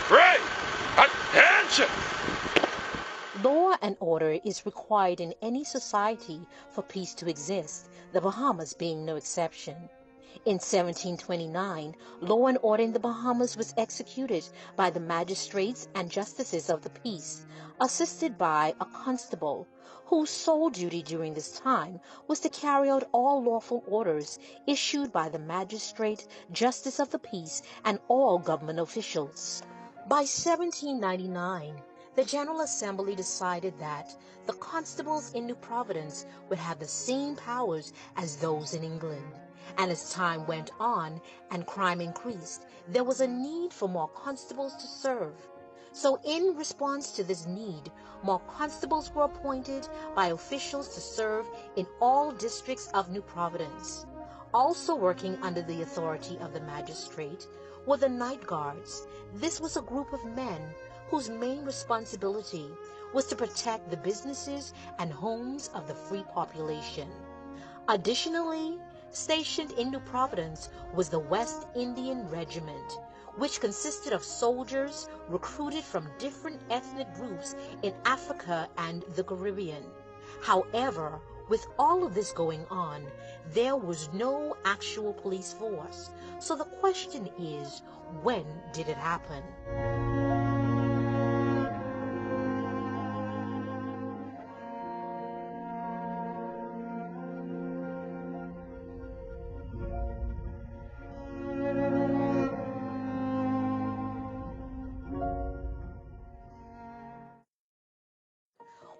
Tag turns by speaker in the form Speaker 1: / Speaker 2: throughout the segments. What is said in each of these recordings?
Speaker 1: Pray! Attention!
Speaker 2: Law and order is required in any society for peace to exist, the Bahamas being no exception. In 1729, law and order in the Bahamas was executed by the magistrates and justices of the peace, assisted by a constable, whose sole duty during this time was to carry out all lawful orders issued by the magistrate, justice of the peace, and all government officials. By 1799, the General Assembly decided that the constables in New Providence would have the same powers as those in England. And as time went on and crime increased, there was a need for more constables to serve. So in response to this need, more constables were appointed by officials to serve in all districts of New Providence. Also working under the authority of the magistrate were the night guards. This was a group of men whose main responsibility was to protect the businesses and homes of the free population. Additionally, stationed in New Providence was the West Indian Regiment, which consisted of soldiers recruited from different ethnic groups in Africa and the Caribbean. However, with all of this going on, there was no actual police force. So the question is, when did it happen?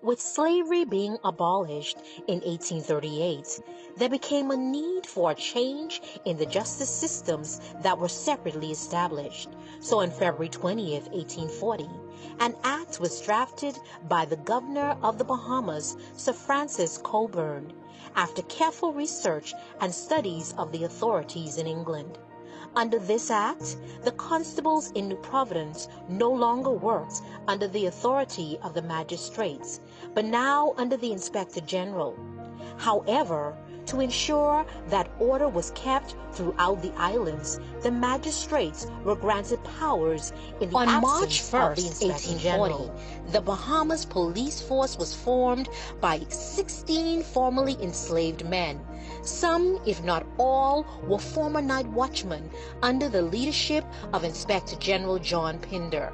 Speaker 2: With slavery being abolished in 1838, there became a need for a change in the justice systems that were separately established. So on February 20th, 1840, an act was drafted by the governor of the Bahamas, Sir Francis Cockburn, after careful research and studies of the authorities in England. Under this act, the constables in New Providence no longer worked under the authority of the magistrates, but now under the Inspector General. However, to ensure that order was kept throughout the islands, the magistrates were granted powers in the absence March 1st, of the Inspector General. The Bahamas police force was formed by 16 formerly enslaved men. Some, if not all, were former night watchmen under the leadership of Inspector General John Pinder.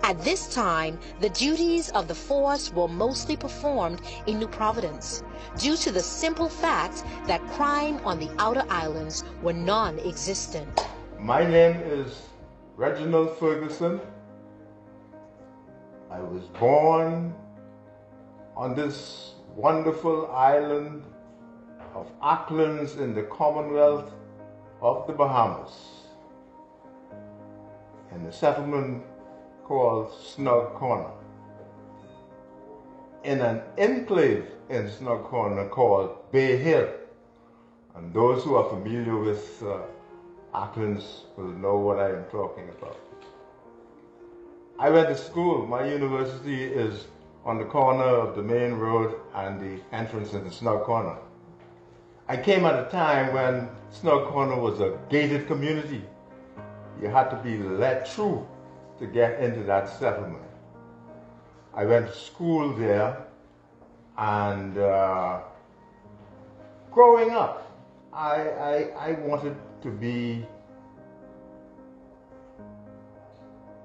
Speaker 2: At this time, the duties of the force were mostly performed in New Providence, due to the simple fact that crime on the outer islands were non-existent.
Speaker 3: My name is Reginald Ferguson. I was born on this wonderful island of Aucklands in the Commonwealth of the Bahamas, in a settlement called Snug Corner, in an enclave in Snug Corner called Bay Hill. And those who are familiar with Aucklands will know what I am talking about. I went to school. My university is on the corner of the main road and the entrance into Snug Corner. I came at a time when Snug Corner was a gated community. You had to be let through to get into that settlement. I went to school there, and growing up, I wanted to be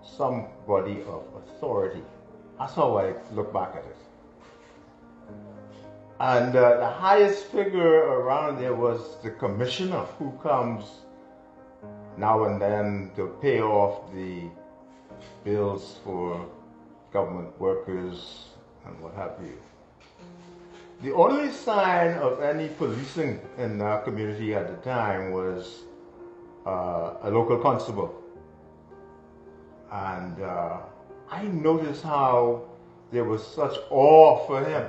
Speaker 3: somebody of authority. That's how I look back at it. And the highest figure around there was the commissioner, who comes now and then to pay off the bills for government workers and what have you. The only sign of any policing in our community at the time was a local constable. And I noticed how there was such awe for him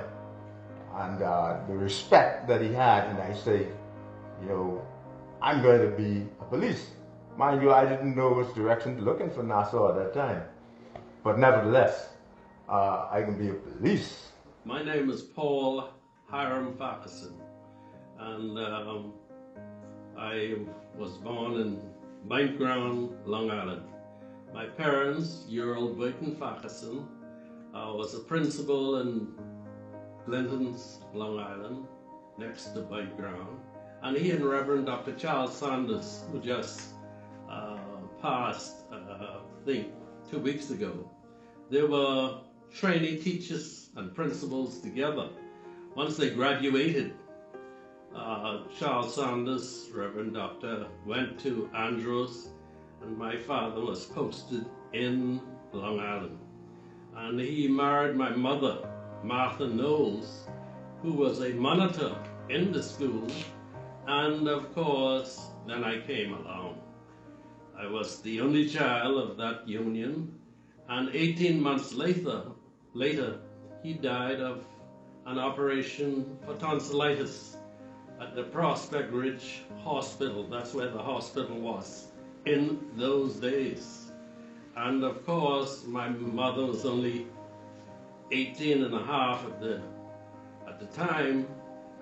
Speaker 3: and the respect that he had. And I say, you know, I'm going to be a police. Mind you, I didn't know which direction to look in for Nassau at that time. But nevertheless, I can be a police.
Speaker 4: My name is Paul Hiram Farquharson, and I was born in Mount Ground, Long Island. My parents, Ural Burton Farquharson, was a principal in Clinton's, Long Island, next to Bite Ground. And he and Reverend Dr. Charles Sanders, who just passed, I think, 2 weeks ago, they were trainee teachers and principals together. Once they graduated, Charles Sanders, Reverend Doctor, went to Andros, and my father was posted in Long Island. And he married my mother, Martha Knowles, who was a monitor in the school, and of course, then I came along. I was the only child of that union, and 18 months later, he died of an operation for tonsillitis at the Prospect Ridge Hospital. That's where the hospital was in those days. And of course, my mother was only 18 and a half at the time,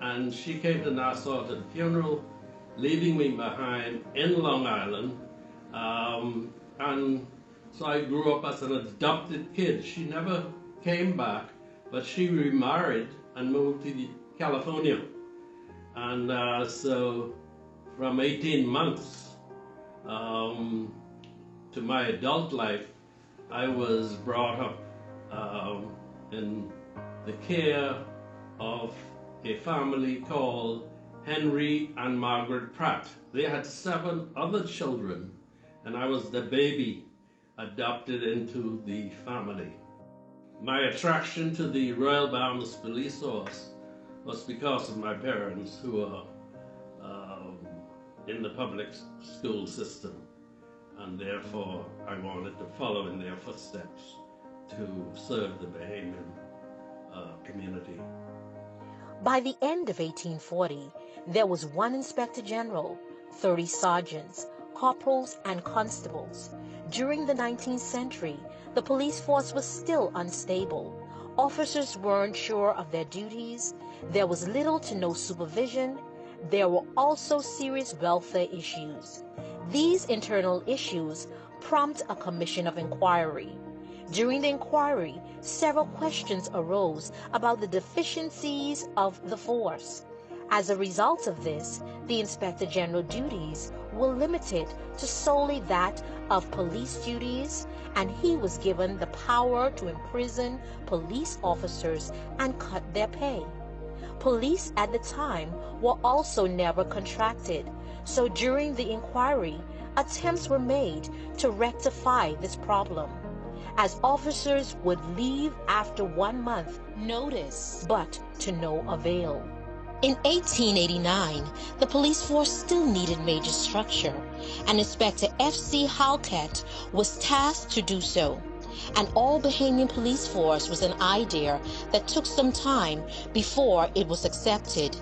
Speaker 4: and she came to Nassau to the funeral, leaving me behind in Long Island. And so I grew up as an adopted kid. She never came back, but she remarried and moved to California. And so from 18 months to my adult life, I was brought up in the care of a family called Henry and Margaret Pratt. They had 7 other children, and I was the baby adopted into the family. My attraction to the Royal Bahamas Police Force was because of my parents, who were in the public school system, and therefore I wanted to follow in their footsteps to serve the Bahamian community.
Speaker 2: By the end of 1840, there was 1 inspector general, 30 sergeants, corporals, and constables. During the 19th century, the police force was still unstable. Officers weren't sure of their duties. There was little to no supervision. There were also serious welfare issues. These internal issues prompt a commission of inquiry. During the inquiry, several questions arose about the deficiencies of the force. As a result of this, the Inspector General duties were limited to solely that of police duties, and he was given the power to imprison police officers and cut their pay. Police at the time were also never contracted, so during the inquiry, attempts were made to rectify this problem, as officers would leave after 1 month notice, but to no avail. In 1889, the police force still needed major structure, and Inspector F.C. Halkett was tasked to do so. An all-Bahamian police force was an idea that took some time before it was accepted,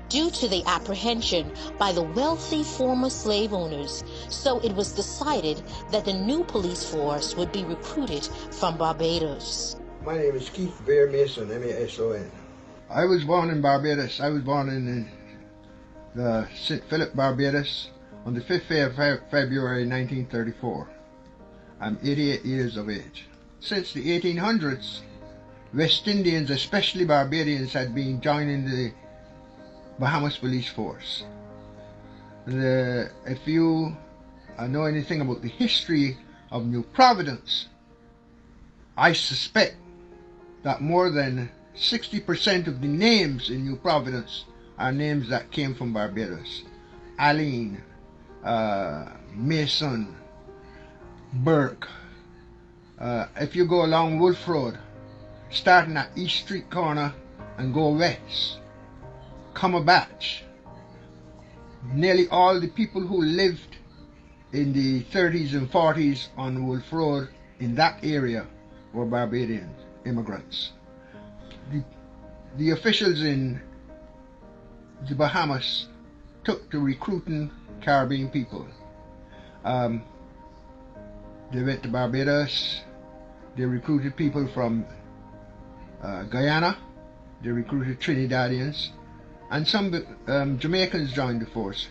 Speaker 2: due to the apprehension by the wealthy former slave owners, so it was decided that the new police force would be recruited from Barbados.
Speaker 5: My name is Keith Bear Mason, M-A-S-O-N. I was born in Barbados. I was born in the St. Philip, Barbados, on the 5th day of February 1934. I'm 88 years of age. Since the 1800s, West Indians, especially Barbadians, had been joining the Bahamas Police Force. If you know anything about the history of New Providence, I suspect that more than 60% of the names in New Providence are names that came from Barbados. Aline, Mason, Burke. If you go along Wolf Road, starting at East Street corner and go west, Cumberbatch, nearly all the people who lived in the 30s and 40s on Wolf Road in that area were Barbadian immigrants. The officials in the Bahamas took to recruiting Caribbean people. They went to Barbados, they recruited people from Guyana, they recruited Trinidadians, and some Jamaicans joined the force.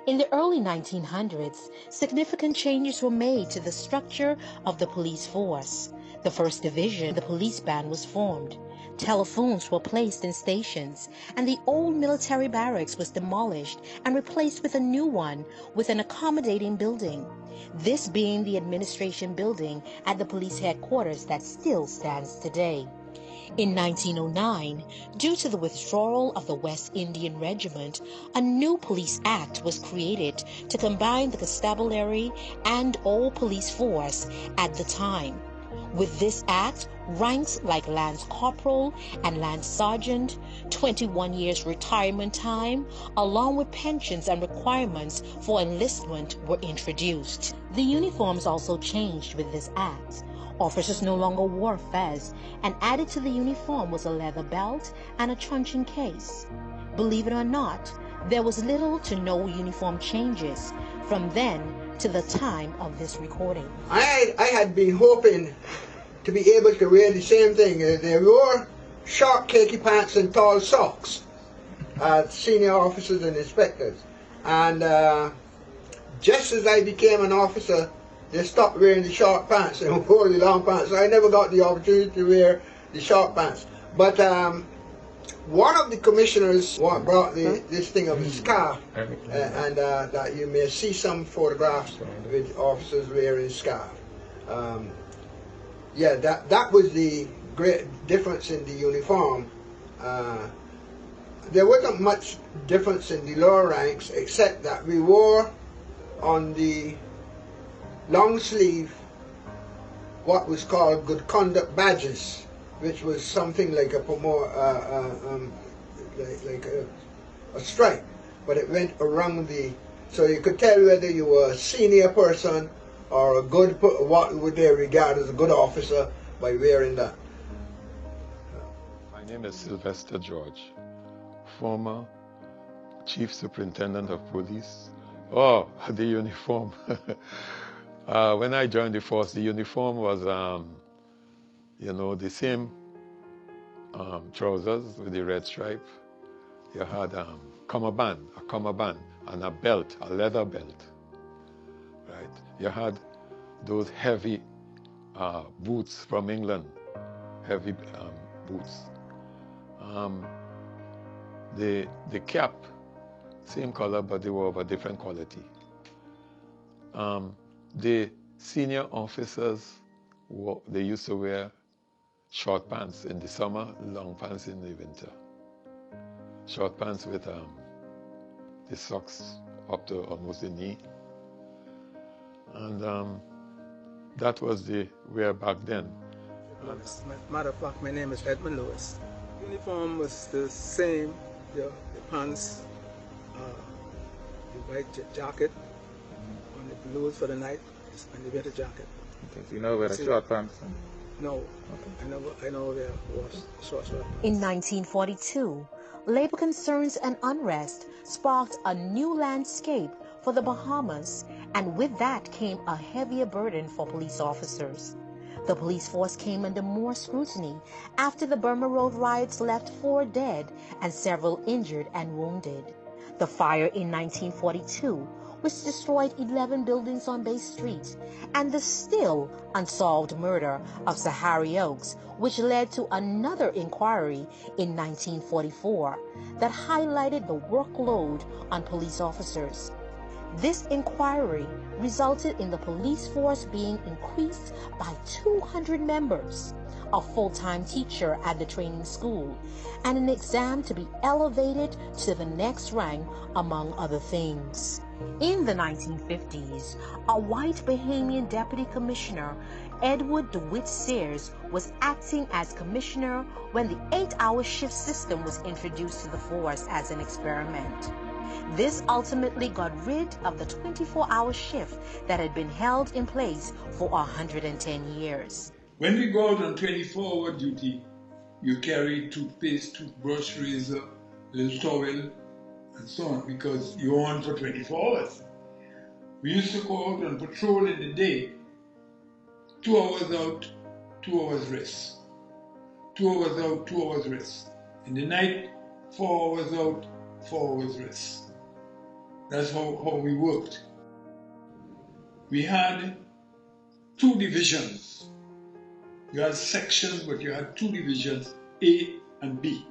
Speaker 2: In the early 1900s, significant changes were made to the structure of the police force. The first division, the police band, was formed. Telephones were placed in stations, and the old military barracks was demolished and replaced with a new one with an accommodating building. This being the administration building at the police headquarters that still stands today. In 1909, due to the withdrawal of the West Indian Regiment, a new police act was created to combine the constabulary and old police force at the time. With this act, ranks like Lance Corporal and Lance Sergeant, 21 years retirement time, along with pensions and requirements for enlistment were introduced. The uniforms also changed with this act. Officers no longer wore fez, and added to the uniform was a leather belt and a truncheon case. Believe it or not, there was little to no uniform changes from then to the time of this recording.
Speaker 5: I had been hoping to be able to wear the same thing. They wore short khaki pants and tall socks, senior officers and inspectors. And just as I became an officer, they stopped wearing the short pants and wore the long pants. So I never got the opportunity to wear the short pants. But one of the commissioners brought this thing of a scarf, and that you may see some photographs with officers wearing scarf. Yeah, that was the great difference in the uniform. There wasn't much difference in the lower ranks, except that we wore on the long sleeve what was called good conduct badges, which was something like a a stripe, but it went around so you could tell whether you were a senior person or what would they regard as a good officer by wearing that.
Speaker 1: My name is Sylvester George, former Chief Superintendent of Police. Oh, the uniform. When I joined the force, the uniform was, the same trousers with the red stripe. You had a cummerbund, and a belt, a leather belt. Right? You had those heavy boots from England, heavy boots. The cap, same color, but they were of a different quality. The senior officers, they used to wear short pants in the summer, long pants in the winter. Short pants with the socks up to almost the knee. And that was the wear back then.
Speaker 6: Matter of fact, my name is Edmund Lewis. Uniform was the same, the pants, the white jacket, on the blues for the night, and the winter jacket.
Speaker 7: Okay, so you know wear the short pants?
Speaker 6: No, okay. I know wear short pants.
Speaker 2: In 1942, labor concerns and unrest sparked a new landscape for the Bahamas, and with that came a heavier burden for police officers. The police force came under more scrutiny after the Burma Road riots left 4 dead and several injured and wounded. The fire in 1942, which destroyed 11 buildings on Bay Street, and the still unsolved murder of Sahari Oaks, which led to another inquiry in 1944 that highlighted the workload on police officers. This inquiry resulted in the police force being increased by 200 members, a full-time teacher at the training school, and an exam to be elevated to the next rank, among other things. In the 1950s, a white Bahamian deputy commissioner, Edward DeWitt Sears, was acting as commissioner when the 8-hour shift system was introduced to the force as an experiment. This ultimately got rid of the 24-hour shift that had been held in place for 110 years.
Speaker 8: When we go out on 24-hour duty, you carry toothpaste, toothbrush, razor, little towel, and so on, because you're on for 24 hours. We used to go out on patrol in the day, 2 hours out, 2 hours rest. 2 hours out, 2 hours rest. In the night, 4 hours out, 4 hours rest. That's how we worked. We had 2 divisions. You had sections, but you had 2 divisions, A and B.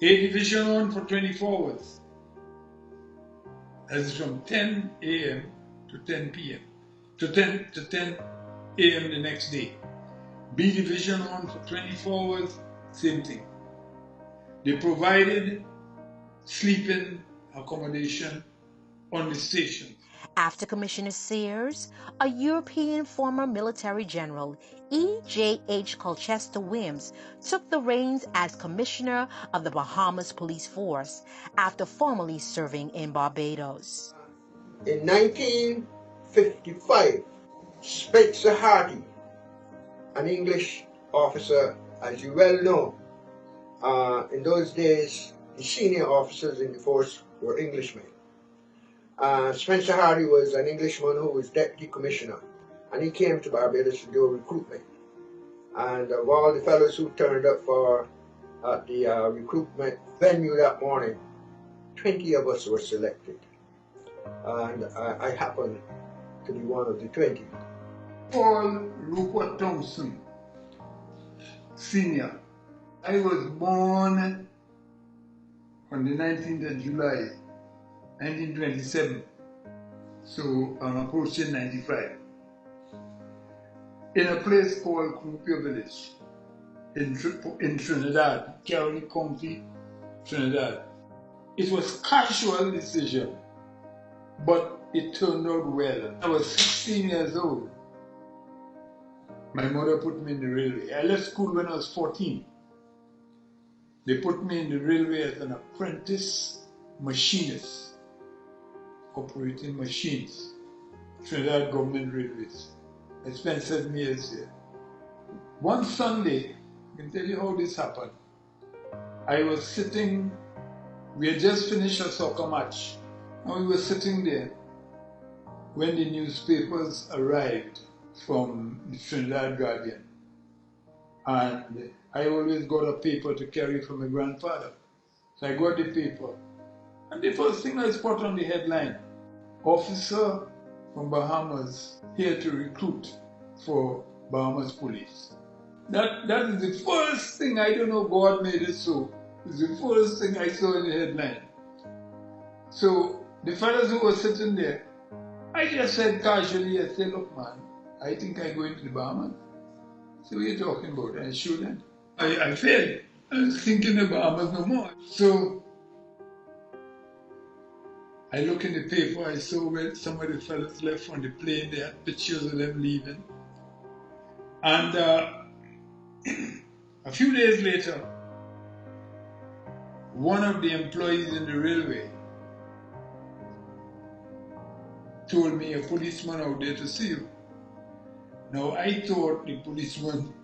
Speaker 8: A division on for 24 hours. That is from 10 a.m. to 10 p.m. to 10 a.m. the next day. B division on for 24 hours, same thing. They provided sleeping accommodation on the station.
Speaker 2: After Commissioner Sears, a European former military general, E.J.H. Colchester Wims, took the reins as Commissioner of the Bahamas Police Force after formerly serving in Barbados.
Speaker 5: In 1955, Spencer Hardy, an English officer, as you well know, in those days, the senior officers in the force were Englishmen. Spencer Hardy was an Englishman who was deputy commissioner, and he came to Barbados to do recruitment. And of all the fellows who turned up for the recruitment venue that morning, 20 of us were selected, and I happened to be one of the 20.
Speaker 8: Paul Rupert Thompson, Senior. I was born on the 19th of July, 1927, so I'm approaching 95. In a place called Krupia Village in Trinidad, Carroll County, Trinidad. It was casual decision, but it turned out well. I was 16 years old. My mother put me in the railway. I left school when I was 14. They put me in the railway as an apprentice machinist, operating machines, Trinidad Government Railways. I spent 7 years there. One Sunday, I can tell you how this happened. I was sitting, we had just finished a soccer match, and we were sitting there when the newspapers arrived from the Trinidad Guardian. And I always got a paper to carry from my grandfather. So I got the paper. And the first thing I spot on the headline, officer from Bahamas here to recruit for Bahamas police. That is the first thing, I don't know, God made it so. It's the first thing I saw in the headline. So the fellows who were sitting there, I just said casually, I said, look man, I think I'm going to the Bahamas. So what are you talking about? And I showed them. I failed. I was thinking the Bahamas no more. So I look in the paper, I saw where some of the fellas left on the plane, they had pictures of them leaving. And a few days later, one of the employees in the railway told me a policeman out there to see you. Now I thought the policeman,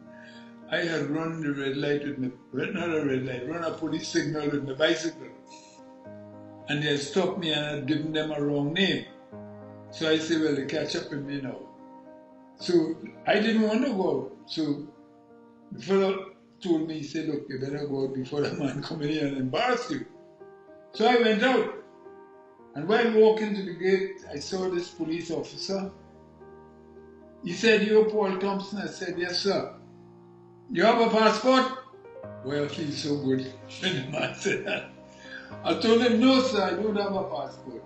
Speaker 8: I had run the red light with my, not a red light, run a police signal with my bicycle. And they had stopped me and had given them a wrong name. So I said, well, they catch up with me now. So I didn't want to go. So the fellow told me, he said, look, you better go out before the man come in here and embarrass you. So I went out. And while walking to the gate, I saw this police officer. He said, you're Paul Thompson? I said, yes, sir. You have a passport? Well, I feel so good when the man said that. I told him, no, sir, I don't have a passport.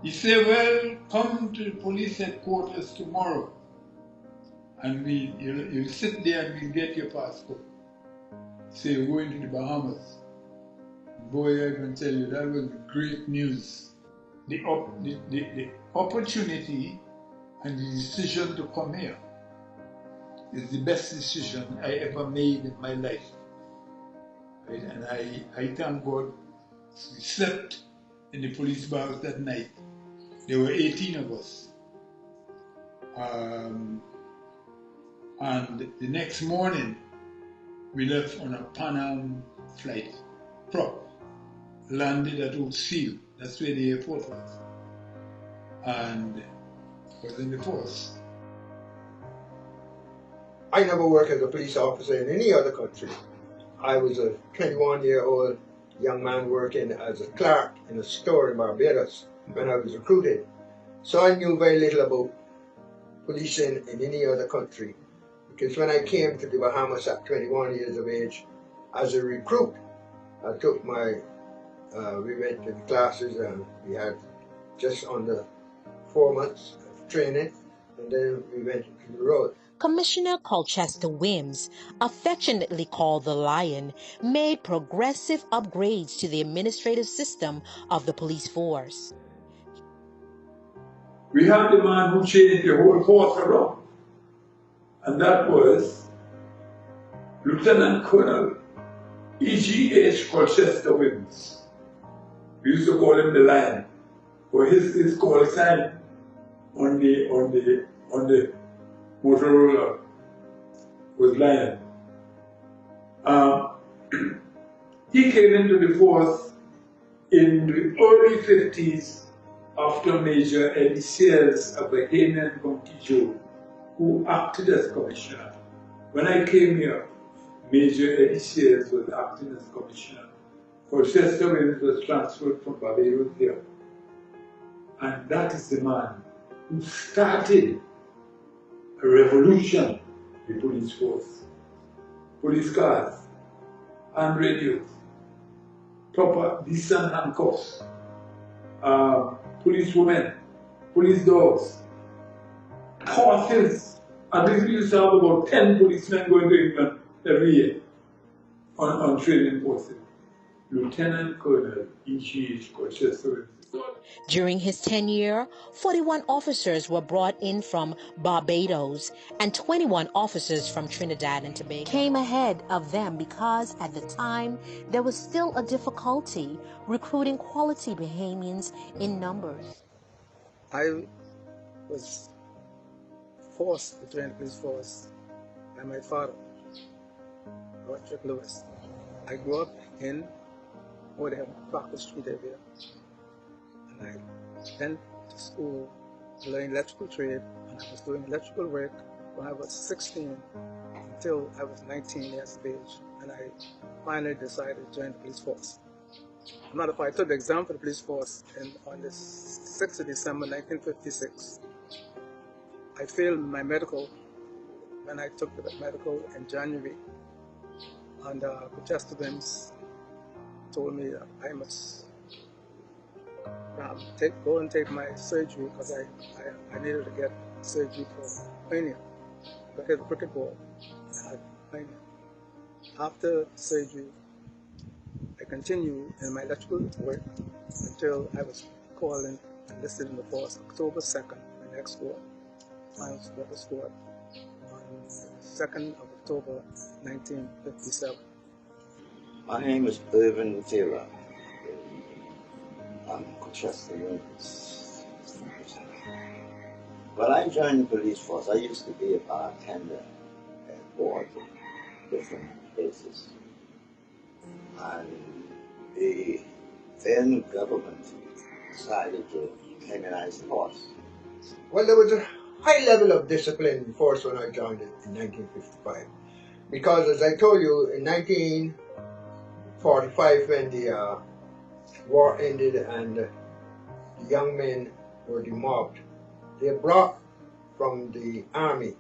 Speaker 8: He said, well, come to the police headquarters tomorrow. And you'll sit there and we'll get your passport. Say, we're going to the Bahamas. Boy, I can tell you, that was great news. The opportunity and the decision to come here is the best decision I ever made in my life. Right? And I thank God. We slept in the police barracks that night. There were 18 of us. And the next morning, we left on a Pan Am flight, prop, landed at Oak Seal. That's where the airport was. And was in the force.
Speaker 5: I never worked as a police officer in any other country. I was a 21-year-old young man working as a clerk in a store in Barbados when I was recruited. So I knew very little about policing in any other country, because when I came to the Bahamas at 21 years of age as a recruit, I took my, we went to the classes and we had just under 4 months of training, and then we went into the road.
Speaker 2: Commissioner Colchester Wims, affectionately called the Lion, made progressive upgrades to the administrative system of the police force.
Speaker 8: We had the man who changed the whole force around, and that was Lieutenant Colonel E.G.H. Colchester Wims. We used to call him the Lion, for his call sign on the Motorola was Lion. He came into the force in the early 50s after Major Eddie Sears of Bahamian Contijo, who acted as commissioner. When I came here, Major Eddie Sears was acting as commissioner. Colchester Wims was transferred from Barbados here. And that is the man who started a revolution in the police force. Police cars, hand radios, proper decent handcuffs, police women, police dogs, horses. And we used to have about 10 policemen going to England every year on training courses. Lieutenant Colonel E.G.H. Colchester.
Speaker 2: During his tenure, 41 officers were brought in from Barbados and 21 officers from Trinidad and Tobago came ahead of them because at the time there was still a difficulty recruiting quality Bahamians in numbers.
Speaker 6: I was forced to join the police force by my father, Roderick Lewis. I grew up in Parker Street area, and I went to school to learn electrical trade, and I was doing electrical work when I was 16 until I was 19 years of age, and I finally decided to join the police force. As a matter of fact, I took the exam for the police force on the 6th of December 1956. I failed my medical when I took the medical in January, and Colchester Wims told me that I must go and take my surgery because I needed to get surgery for hernia. I hit a cricket ball and I had hernia. After surgery, I continued in my electrical work until I was called and enlisted in the force October 2nd, my next war. I was scored on the 2nd of October 1957.
Speaker 9: My name is Irvin Taylor. I'm Colchester Wims. When I joined the police force, I used to be a bartender at bars in different places. And the then government decided to criminalize the horse.
Speaker 5: Well, there was a high level of discipline in the force when I joined it in 1955. Because as I told you, in 1945 when the war ended and the young men were demobbed, they brought from the army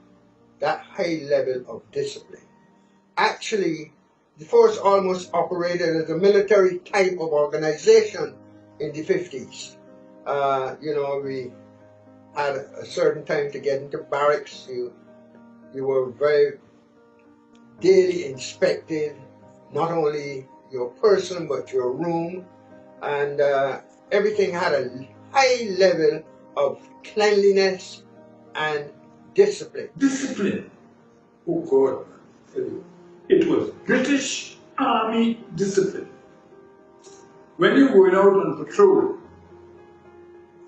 Speaker 5: that high level of discipline. Actually, the force almost operated as a military type of organization in the 50s. We had a certain time to get into barracks. You were very daily inspected, not only your person but your room, and everything had a high level of cleanliness and discipline.
Speaker 8: Discipline? Oh God, I tell you. It was British Army discipline. When you're going out on patrol,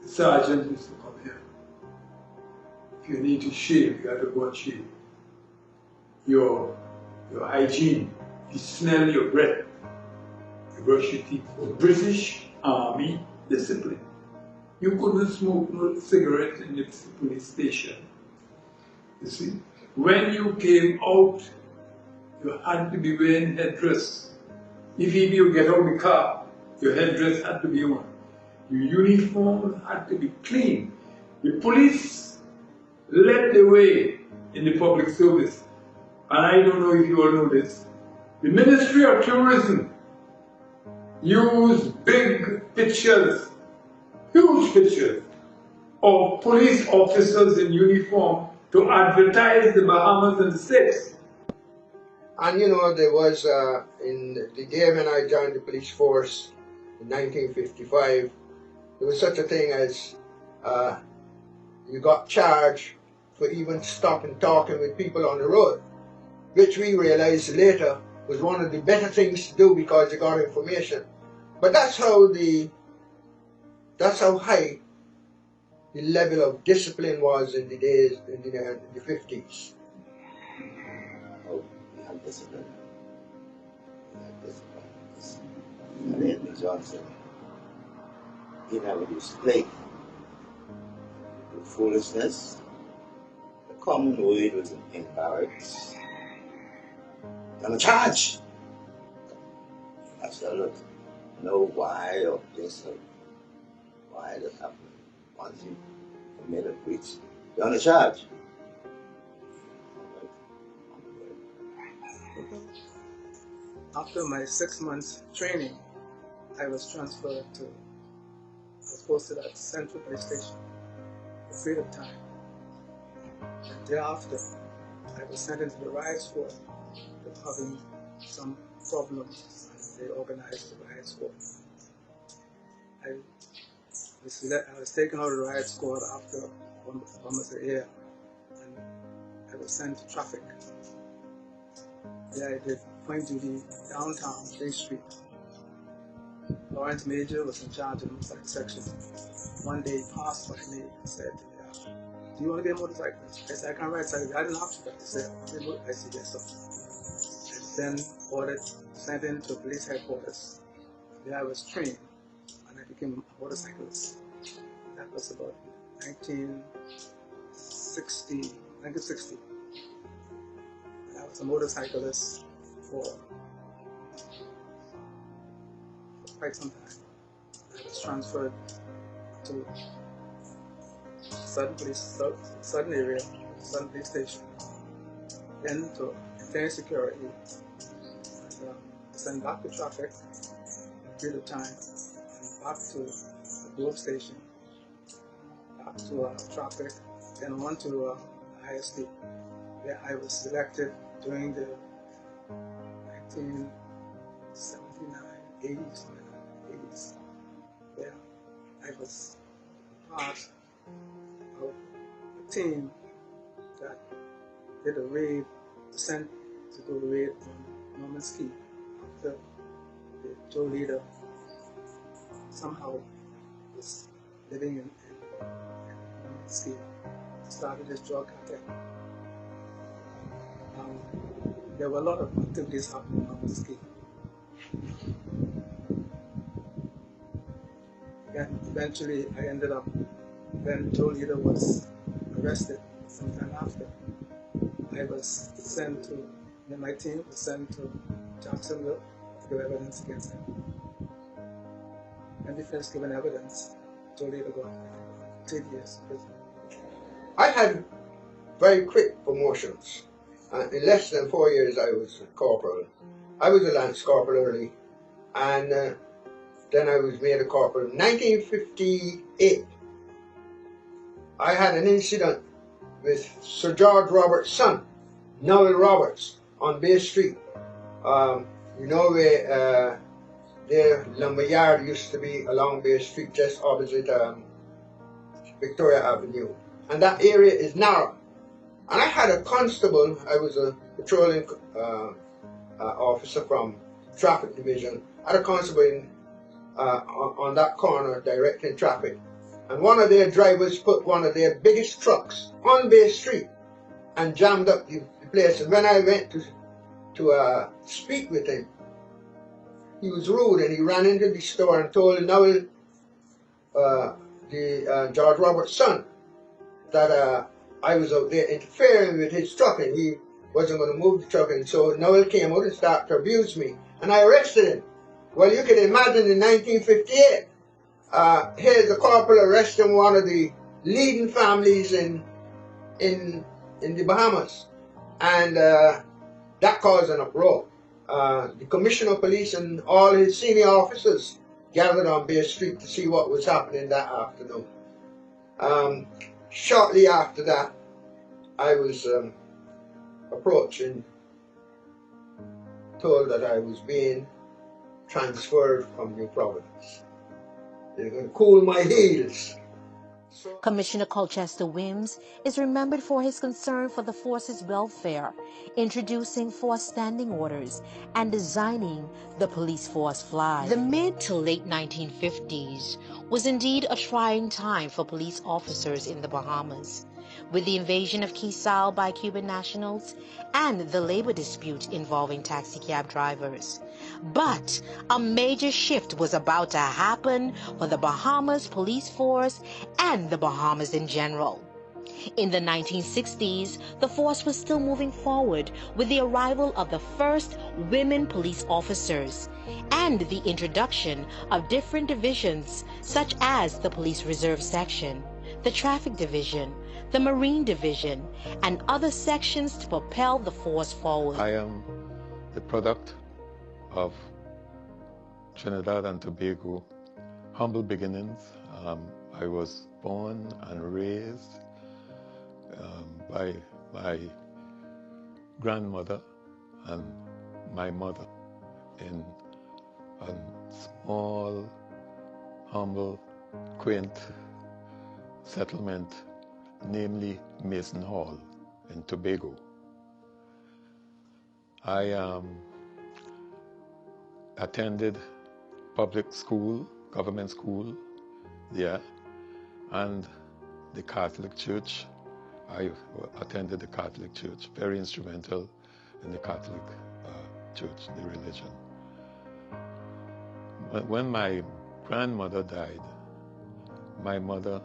Speaker 8: the sergeant used to come here. If you need to shave, you have to go and shave. Your hygiene, you smell your breath, you brush your teeth. British Army discipline. You couldn't smoke no cigarette in the police station. You see, when you came out, you had to be wearing headdress. If you get out of the car, your headdress had to be on. Your uniform had to be clean. The police led the way in the public service. And I don't know if you all know this. The Ministry of Tourism used big pictures, huge pictures, of police officers in uniform to advertise the Bahamas and the States.
Speaker 5: And you know, there was, in the day when I joined the police force in 1955, there was such a thing as you got charged for even stopping talking with people on the road, which we realized later was one of the better things to do because you got information. But that's how high the level of discipline was in the days, in the 50s.
Speaker 9: Oh, we had discipline. We had discipline. And Anthony Johnson, he never displayed the foolishness. The common word was in barracks. On a charge! I said, look, know why or this or why that happened. Once you commit a breach, you're on a charge.
Speaker 6: After my 6 months training, I was transferred to, I was posted at Central Police Station for a period of time. And thereafter, I was sent into the riot squad for having some problems, and they organized the riot squad. I was taken out of the riot squad after almost a year, and I was sent to traffic. There I did point duty downtown, Bay Street. Lawrence Major was in charge of the motorcycle section. One day he passed by me and said, do you want to be a motorcyclist? I said, I can't ride cycle. I didn't have to. He said, I said, yes, sir. I then sent into police headquarters. There I was trained, and I became a motorcyclist. That was about 1960. I was a motorcyclist for quite some time. I was transferred to Southern area, Southern Police Station, then to interior security, and sent back to traffic a period of time, and back to the Grove Station, back to traffic, then on to ISD, where I was selected during the 1979, 80s, where I was part of a team that did a raid, sent to do a raid on Norman's Key after the Joe leader somehow was living in Norman's Key, started his drug cartel. There were a lot of activities happening on this key. And eventually I ended up, when Joe Leader was arrested sometime after, I was sent to, my team was sent to Jacksonville to give evidence against him. And we finished giving evidence, Joe Leader got 3 years in prison.
Speaker 5: I had very quick promotions. In less than 4 years I was a corporal. I was a lance corporal early, and then I was made a corporal. In 1958, I had an incident with Sir George Roberts' son, Noel Roberts, on Bay Street. You know where their lumberyard used to be along Bay Street, just opposite Victoria Avenue. And that area is narrow. And I had a constable, I was a patrolling officer from traffic division. I had a constable on that corner directing traffic. And one of their drivers put one of their biggest trucks on Bay Street and jammed up the place. And when I went to speak with him, he was rude, and he ran into the store and told Noel, George Roberts' son, that I was out there interfering with his truck, and he wasn't going to move the truck, and so Noel came out and started to abuse me, and I arrested him. Well, you can imagine in 1958, here's a corporal arresting one of the leading families in the Bahamas, and that caused an uproar. The commissioner of police and all his senior officers gathered on Bay Street to see what was happening that afternoon. Shortly after that, I was approached and told that I was being transferred from New Providence. They're going to cool my heels.
Speaker 2: Commissioner Colchester Wims is remembered for his concern for the force's welfare, introducing force standing orders and designing the police force flag. The mid to late 1950s was indeed a trying time for police officers in the Bahamas, with the invasion of Quezal by Cuban nationals and the labor dispute involving taxicab drivers. But a major shift was about to happen for the Bahamas police force and the Bahamas in general. In the 1960s, the force was still moving forward with the arrival of the first women police officers and the introduction of different divisions such as the Police Reserve Section, the Traffic Division, the Marine Division, and other sections to propel the force forward.
Speaker 1: I am the product of Trinidad and Tobago, humble beginnings. I was born and raised by my grandmother and my mother in a small, humble, quaint settlement, namely Mason Hall in Tobago. I attended public school, government school there, and the Catholic Church. I attended the Catholic Church, very instrumental in the Catholic Church, the religion. When my grandmother died, my mother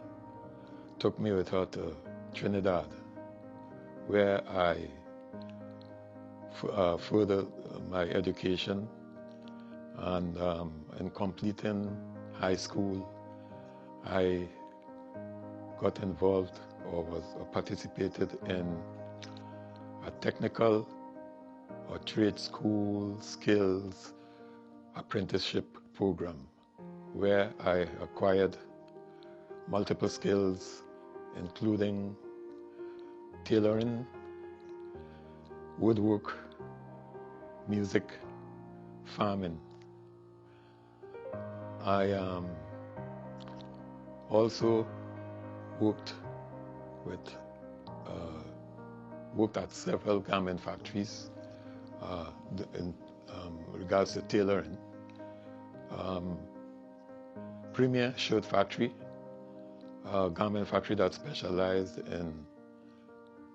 Speaker 1: took me with her to Trinidad, where I furthered my education, and in completing high school, I got involved or participated in a technical or trade school skills apprenticeship program, where I acquired multiple skills, including tailoring, woodwork, music, farming. I also worked at several garment factories in regards to tailoring. Premier Shirt Factory, a garment factory that specialized in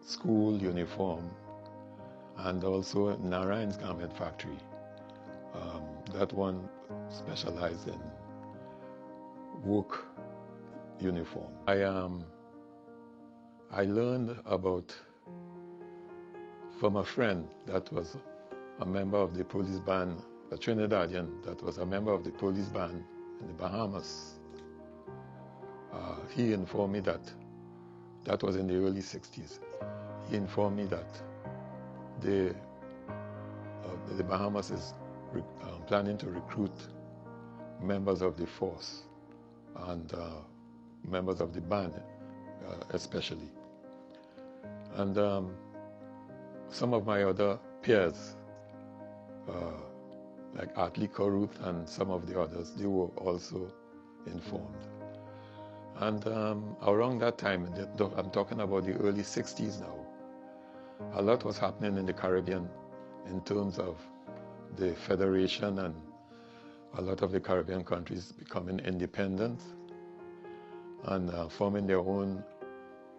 Speaker 1: school uniform, and also Narayan's Garment Factory. That one specialized in work uniform. I learned from a friend that was a member of the police band, a Trinidadian that was a member of the police band in the Bahamas. He informed me that was in the early 60s. He informed me that the Bahamas is planning to recruit members of the force and members of the band especially. And some of my other peers, like Atlee Koruth and some of the others, they were also informed. And around that time, I'm talking about the early 60s now, a lot was happening in the Caribbean in terms of the Federation and a lot of the Caribbean countries becoming independent and forming their own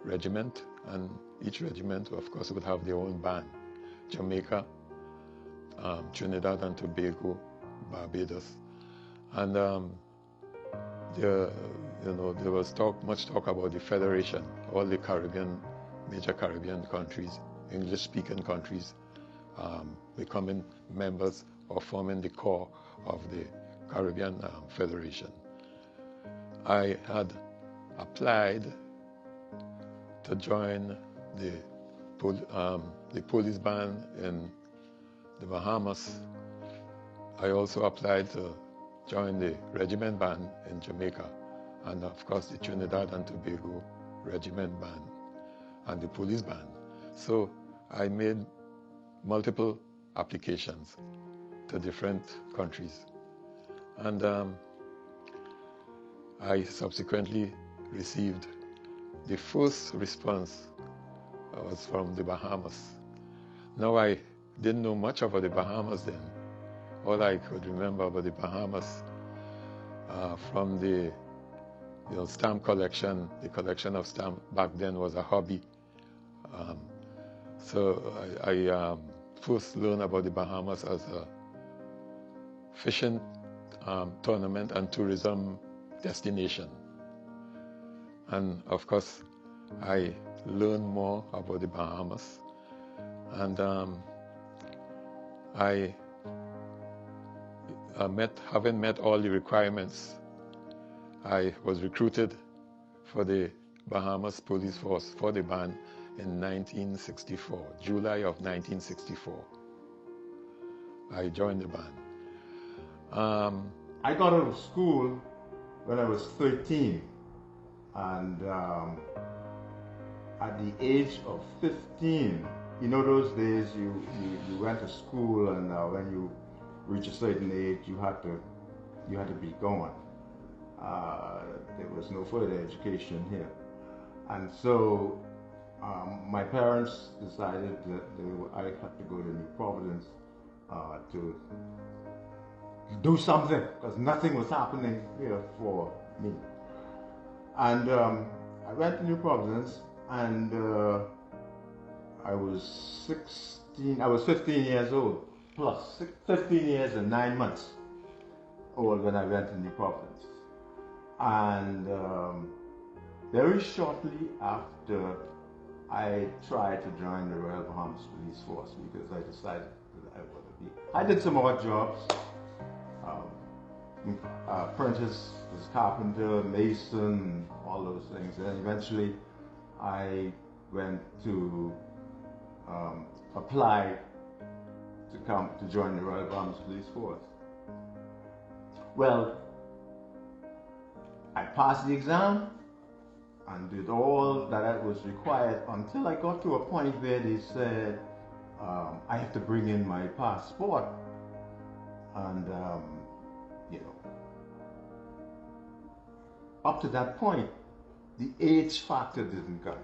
Speaker 1: regiment, and each regiment, of course, would have their own band. Jamaica, Trinidad and Tobago, Barbados, and there was much talk about the Federation, all the major Caribbean countries English-speaking countries becoming members or forming the core of the Caribbean Federation. I had applied to join the police band in the Bahamas. I also applied to join the regiment band in Jamaica, and of course the Trinidad and Tobago regiment band and the police band. So I made multiple applications to different countries, and I subsequently received the first response was from the Bahamas. Now I didn't know much about the Bahamas then. All I could remember about the Bahamas from the stamp collection. The collection of stamps back then was a hobby. So I first learned about the Bahamas as a fishing tournament and tourism destination. And of course, I learned more about the Bahamas, and having met all the requirements, I was recruited for the Bahamas Police Force for the band in 1964, July of 1964. I joined the band.
Speaker 3: I got out of school when I was 13, and at the age of 15, those days you went to school, and when you reach a certain age, you had to be gone. There was no further education here, and so my parents decided that I had to go to New Providence to do something, because nothing was happening here for me. And I went to New Providence, and I was 15 years old, plus 15 years and 9 months old when I went to New Providence. And very shortly after, I tried to join the Royal Bahamas Police Force, because I decided that I wanted to be. I did some odd jobs. Apprentice, was carpenter, mason, all those things. And eventually I went to apply to join the Royal Bahamas Police Force. Well, I passed the exam and did all that was required until I got to a point where they said I have to bring in my passport, and up to that point, the age factor didn't come.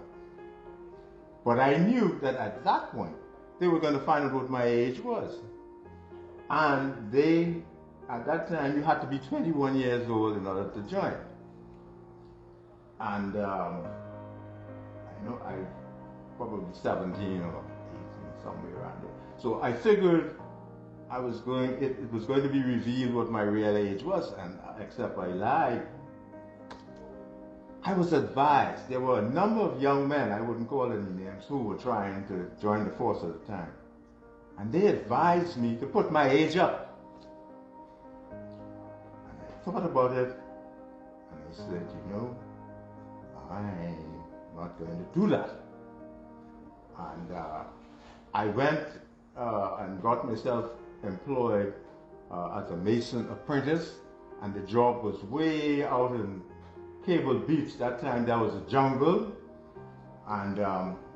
Speaker 3: But I knew that at that point, they were going to find out what my age was. And at that time, you had to be 21 years old in order to join. And I probably 17 or 18, somewhere around there. So I figured it was going to be revealed what my real age was, and except I lied. I was advised, there were a number of young men, I wouldn't call any names, who were trying to join the force at the time. And they advised me to put my age up. And I thought about it, and I said, I'm not going to do that. And I went and got myself employed as a mason apprentice, and the job was way out in Cable Beach. That time there was a jungle, and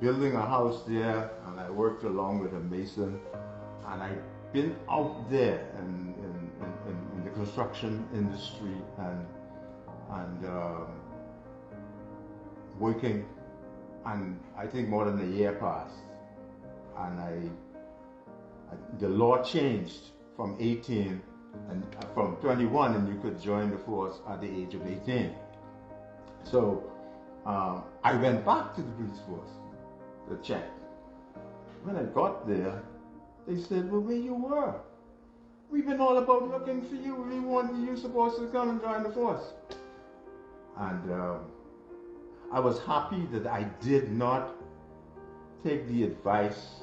Speaker 3: building a house there, and I worked along with a mason, and I've been out there in the construction industry and working, and I think more than a year passed, and the law changed from 18 and from 21, and you could join the force at the age of 18. So I went back to the police force to check. When I got there, they said, well, where you were? We've been all about looking for you. We wanted you supposed to come and join the force. And I was happy that I did not take the advice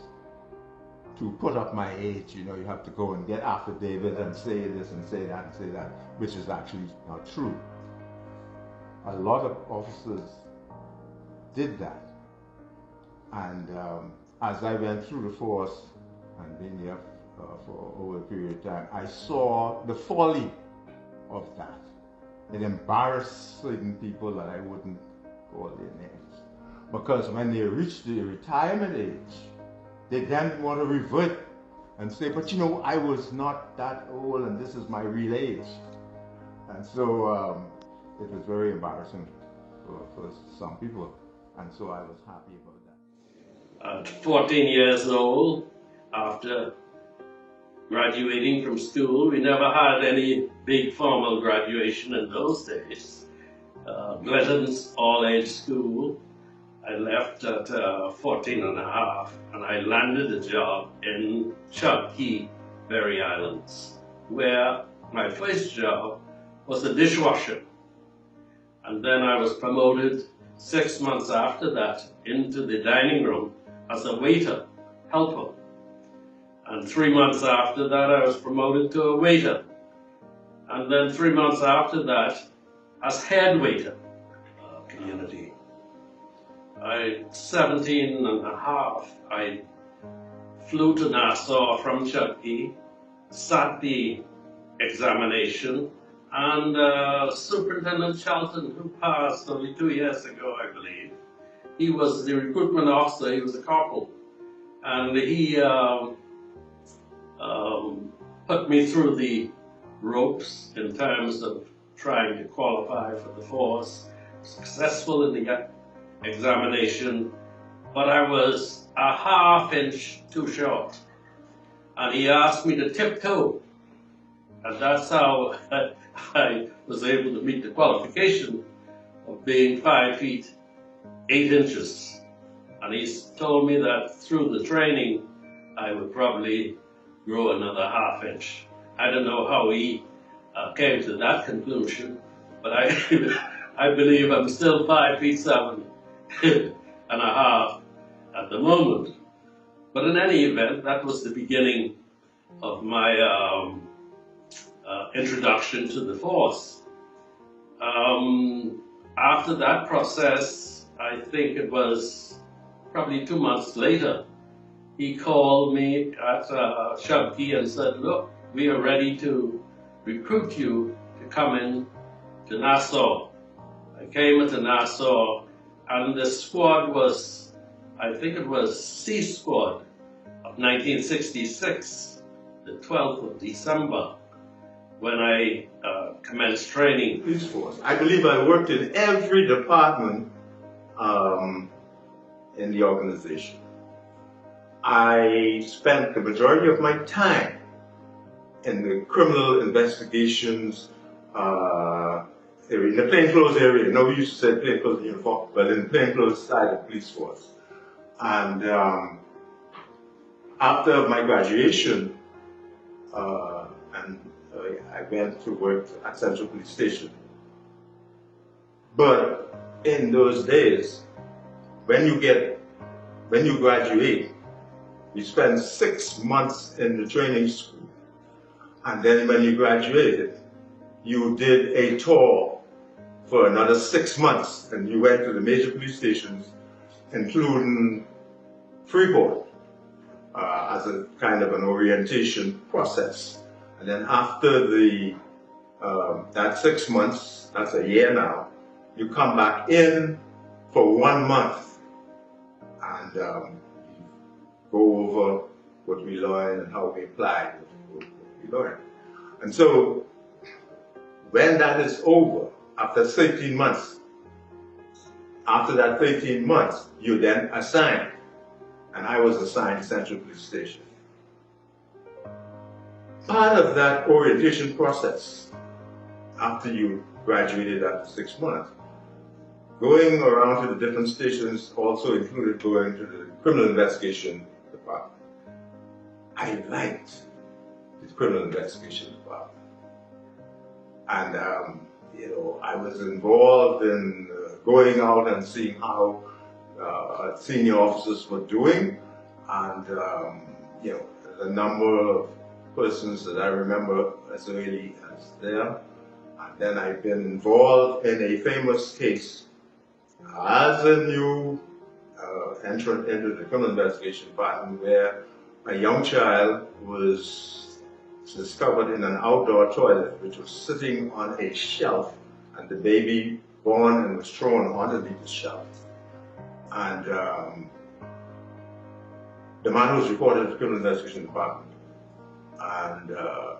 Speaker 3: to put up my age. You know, you have to go and get affidavit and say this and say that and say that, which is actually not true. A lot of officers did that. And as I went through the force and been here for over a period of time, I saw the folly of that. It embarrassed certain people that I wouldn't call their names. Because when they reached the retirement age, they then want to revert and say, but you know, I was not that old and this is my real age. And so it was very embarrassing for some people. And so I was happy about that.
Speaker 4: At 14 years old, after graduating from school, we never had any big formal graduation in those days. Glenton's all-age school, I left at 14 and a half, and I landed a job in Chubkey, Berry Islands, where my first job was a dishwasher. And then I was promoted 6 months after that into the dining room as a waiter, helper. And 3 months after that, I was promoted to a waiter. And then 3 months after that, as head waiter. Community. 17 and a half, I flew to Nassau from Chubkey, sat the examination, and Superintendent Charlton, who passed only 2 years ago, I believe, he was the recruitment officer, he was a corporal, and he put me through the ropes in terms of trying to qualify for the force, successful in the examination, but I was a half-inch too short. And he asked me to tiptoe, and that's how I was able to meet the qualification of being 5 feet 8 inches. And he told me that through the training, I would probably grow another half inch. I don't know how he came to that conclusion, but I believe I'm still 5 feet 7 and a half at the moment. But in any event, that was the beginning of my introduction to the force. After that process, I think it was probably 2 months later, he called me at Chubkey and said, look, we are ready to recruit you to come in to Nassau. I came into Nassau, and the squad was, I think it was C Squad of 1966, the 12th of December, when I commenced training.
Speaker 3: Police force. I believe I worked in every department in the organization. I spent the majority of my time in the criminal investigations area, in the plainclothes area. No, we used to say plainclothes uniform, but in the plainclothes side of the police force. And after my graduation, I went to work at Central Police Station. But in those days, when you graduate, you spend 6 months in the training school. And then when you graduated, you did a tour for another 6 months, and you went to the major police stations, including Freeport, as a kind of an orientation process. And then after that 6 months, that's a year now, you come back in for 1 month and go over what we learned and how we apply what we learned. And so when that is over, after 13 months, after that 13 months, you're then assigned. And I was assigned to Central Police Station. Part of that orientation process, after you graduated after 6 months, going around to the different stations also included going to the criminal investigation department. I liked the criminal investigation department. And, I was involved in going out and seeing how senior officers were doing, and the number of persons that I remember as early as there. And then I've been involved in a famous case as a new entrant into the criminal investigation department, where a young child was discovered in an outdoor toilet which was sitting on a shelf, and the baby born and was thrown underneath the shelf. And the man was reported to the criminal investigation department, and a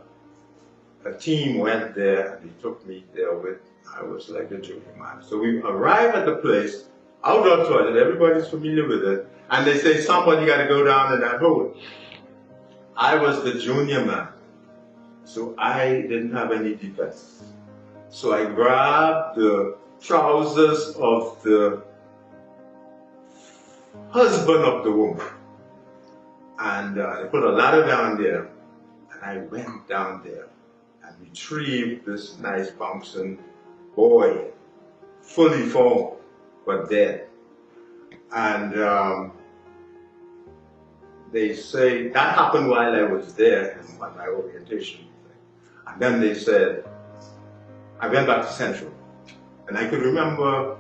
Speaker 3: team went there and they took me there with, I was like the junior man. So we arrived at the place, outdoor toilet, everybody's familiar with it, and they say somebody got to go down in that hole. I was the junior man, so I didn't have any defense. So I grabbed the trousers of the husband of the woman, and they put a ladder down there, and I went down there and retrieved this nice bouncing boy, fully formed but dead. And they say that happened while I was there in my orientation thing. And then they said, I went back to Central, and I could remember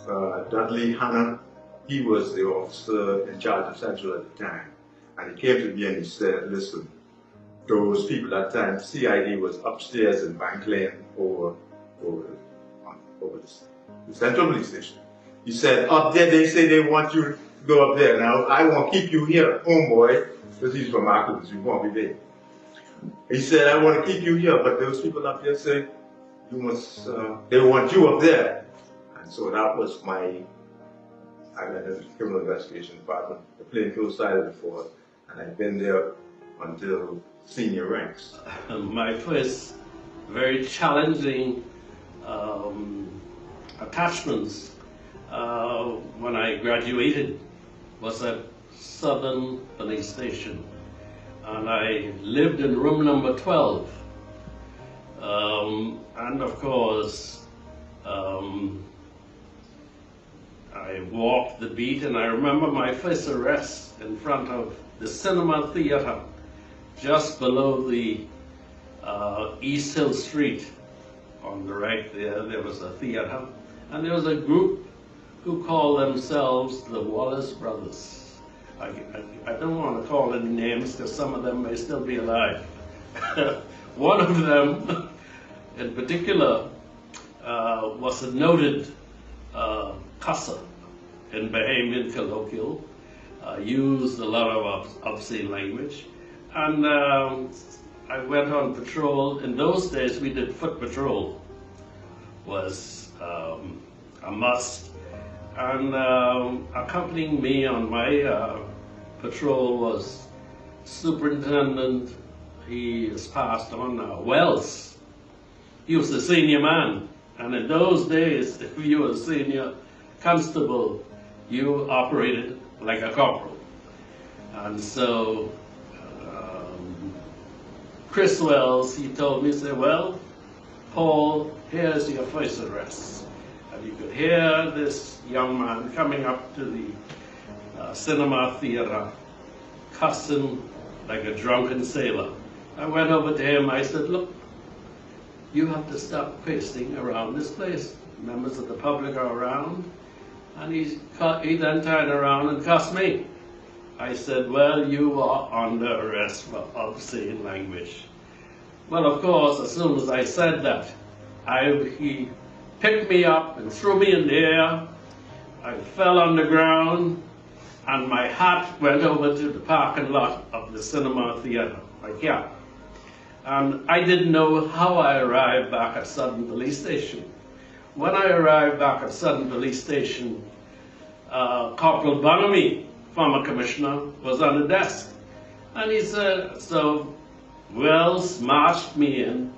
Speaker 3: Dudley Hanna. He was the officer in charge of Central at the time, and he came to me and he said, listen, those people at the time, CID was upstairs in Bank Lane over the Central Police Station. He said, up there they say they want you to go up there. Now I want to keep you here, homeboy, because he's from Athens, you won't be there. He said, I want to keep you here, but those people up there say, you must, they want you up there. And so that was I went into the criminal investigation department, the plainclothes side of the force, and I've been there until senior ranks.
Speaker 4: My first very challenging attachments when I graduated was at Southern Police Station, and I lived in room number 12. And of course, I walked the beat, and I remember my first arrest in front of the cinema theater just below the East Hill Street. On the right there was a theater, and there was a group who called themselves the Wallace Brothers. I don't want to call any names because some of them may still be alive. One of them in particular was a noted cusser in Bahamian colloquial, used a lot of obscene language, and I went on patrol. In those days we did foot patrol, was a must, and accompanying me on my patrol was Superintendent, he is passed on now, Wells. He was the senior man, and in those days, if you were a senior constable, you operated like a corporal. And so Chris Wells, he told me, he said, well, Paul, here's your first arrest. And you could hear this young man coming up to the cinema theater, cussing like a drunken sailor. I went over to him, I said, look, you have to stop pasting around this place. Members of the public are around. And he then turned around and cussed me. I said, well, you are under arrest for obscene language. Well, of course, as soon as I said that, he picked me up and threw me in the air. I fell on the ground, and my hat went over to the parking lot of the cinema theater, like yeah. And I didn't know how I arrived back at Southern Police Station. When I arrived back at Southern Police Station, Corporal Bonamy, former commissioner, was on the desk. And he said, so Wells marched me in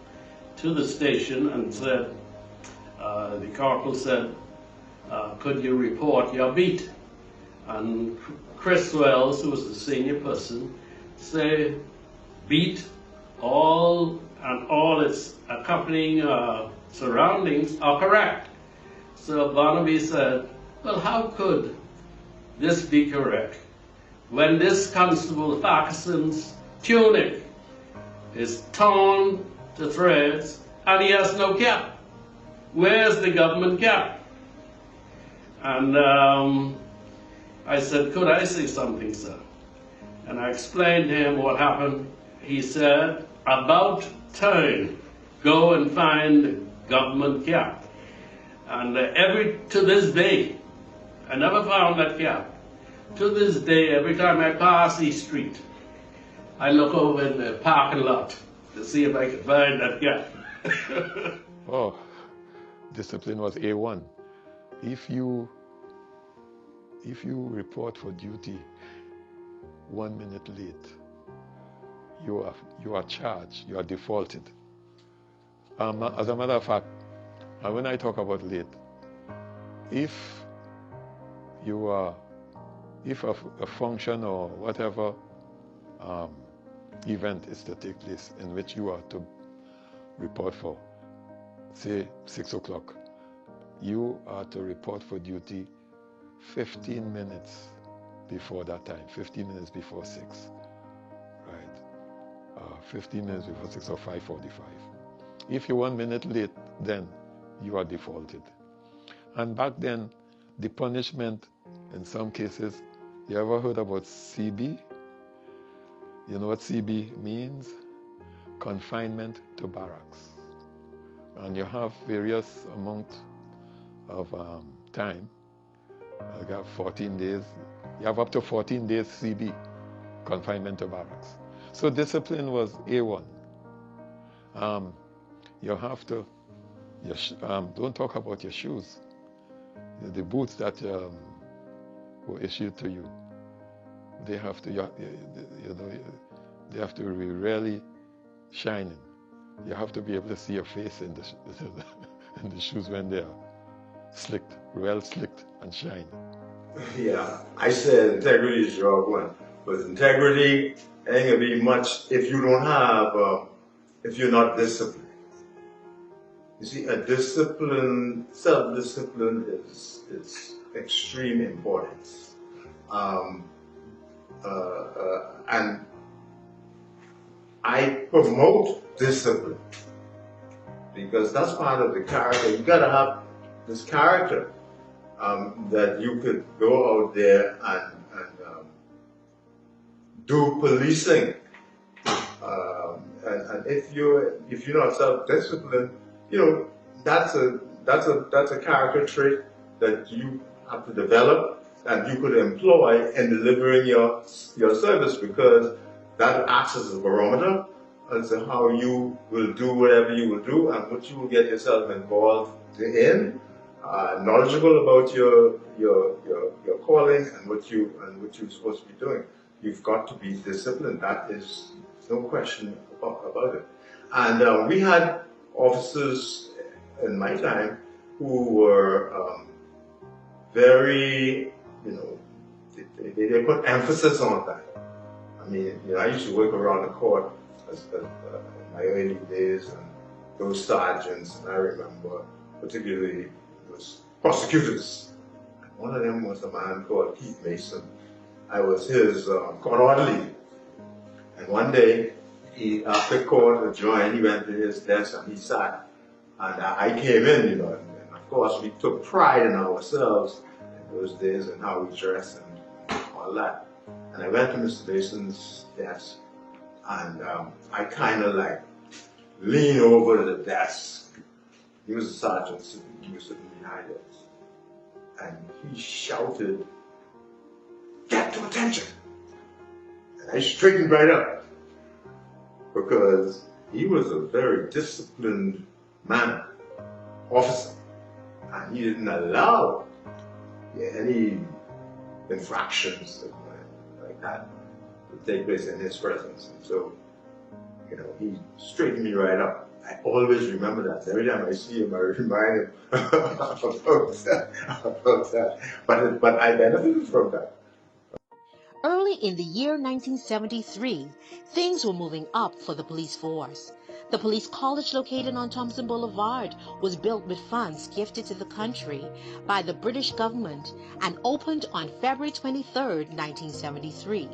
Speaker 4: to the station and said, the corporal said, could you report your beat? And Chris Wells, who was the senior person, said, beat all its accompanying surroundings are correct. So Barnaby said, well, how could this be correct. When this Constable Farquharson's tunic is torn to threads and he has no cap, where's the government cap? And I said, could I say something, sir? And I explained to him what happened. He said, about time, go and find government cap. And to this day, I never found that cap. To this day, every time I pass East Street, I look over in the parking lot to see if I can find that cap.
Speaker 1: Oh, discipline was A1. If you report for duty 1 minute late, you are charged, you are defaulted. As a matter of fact, when I talk about late, if a function or whatever event is to take place in which you are to report for, say 6 o'clock, you are to report for duty 15 minutes before that time, 15 minutes before 6, right? 15 minutes before 6 or 5:45. If you're 1 minute late, then you are defaulted. And back then, the punishment in some cases, you ever heard about CB? You know what CB means? Confinement to barracks. And you have various amount of time. You have 14 days. You have up to 14 days CB, confinement to barracks. So discipline was A1. You have to, don't talk about your shoes. The boots that were issued to you, they have to, they have to be really shining. You have to be able to see your face in the shoes when they are slicked, well slicked and shiny.
Speaker 3: Yeah, I said integrity is your one, but integrity ain't gonna be much if you don't have, if you're not disciplined. You see, a discipline, self-discipline is extreme importance. And I promote discipline because that's part of the character. You gotta have this character that you could go out there and do policing. And if you're not self-disciplined, that's a character trait that you have to develop and you could employ in delivering your service, because that acts as a barometer as to how you will do whatever you will do and what you will get yourself involved in, knowledgeable about your calling and what you're supposed to be doing. You've got to be disciplined. That is no question about it. And we had officers in my time who were very, they put emphasis on that. I mean, I used to work around the court in my early days, and those sergeants, and I remember particularly those prosecutors. One of them was a man called Keith Mason. I was his court orderly. And one day, after court adjourned, he went to his desk and he sat. And I came in, and of course we took pride in ourselves in those days and how we dressed and all that. And I went to Mr. Mason's desk, and I kind of like leaned over the desk. He was a sergeant, he was sitting behind us. And he shouted, "Get to attention!" And I straightened right up, because he was a very disciplined man, officer, and he didn't allow any infractions like that to take place in his presence. And so, he straightened me right up. I always remember that. Every time I see him, I remind him about that. But I benefited from that.
Speaker 2: Early in the year 1973, things were moving up for the police force. The police college located on Thompson Boulevard was built with funds gifted to the country by the British government and opened on February 23, 1973.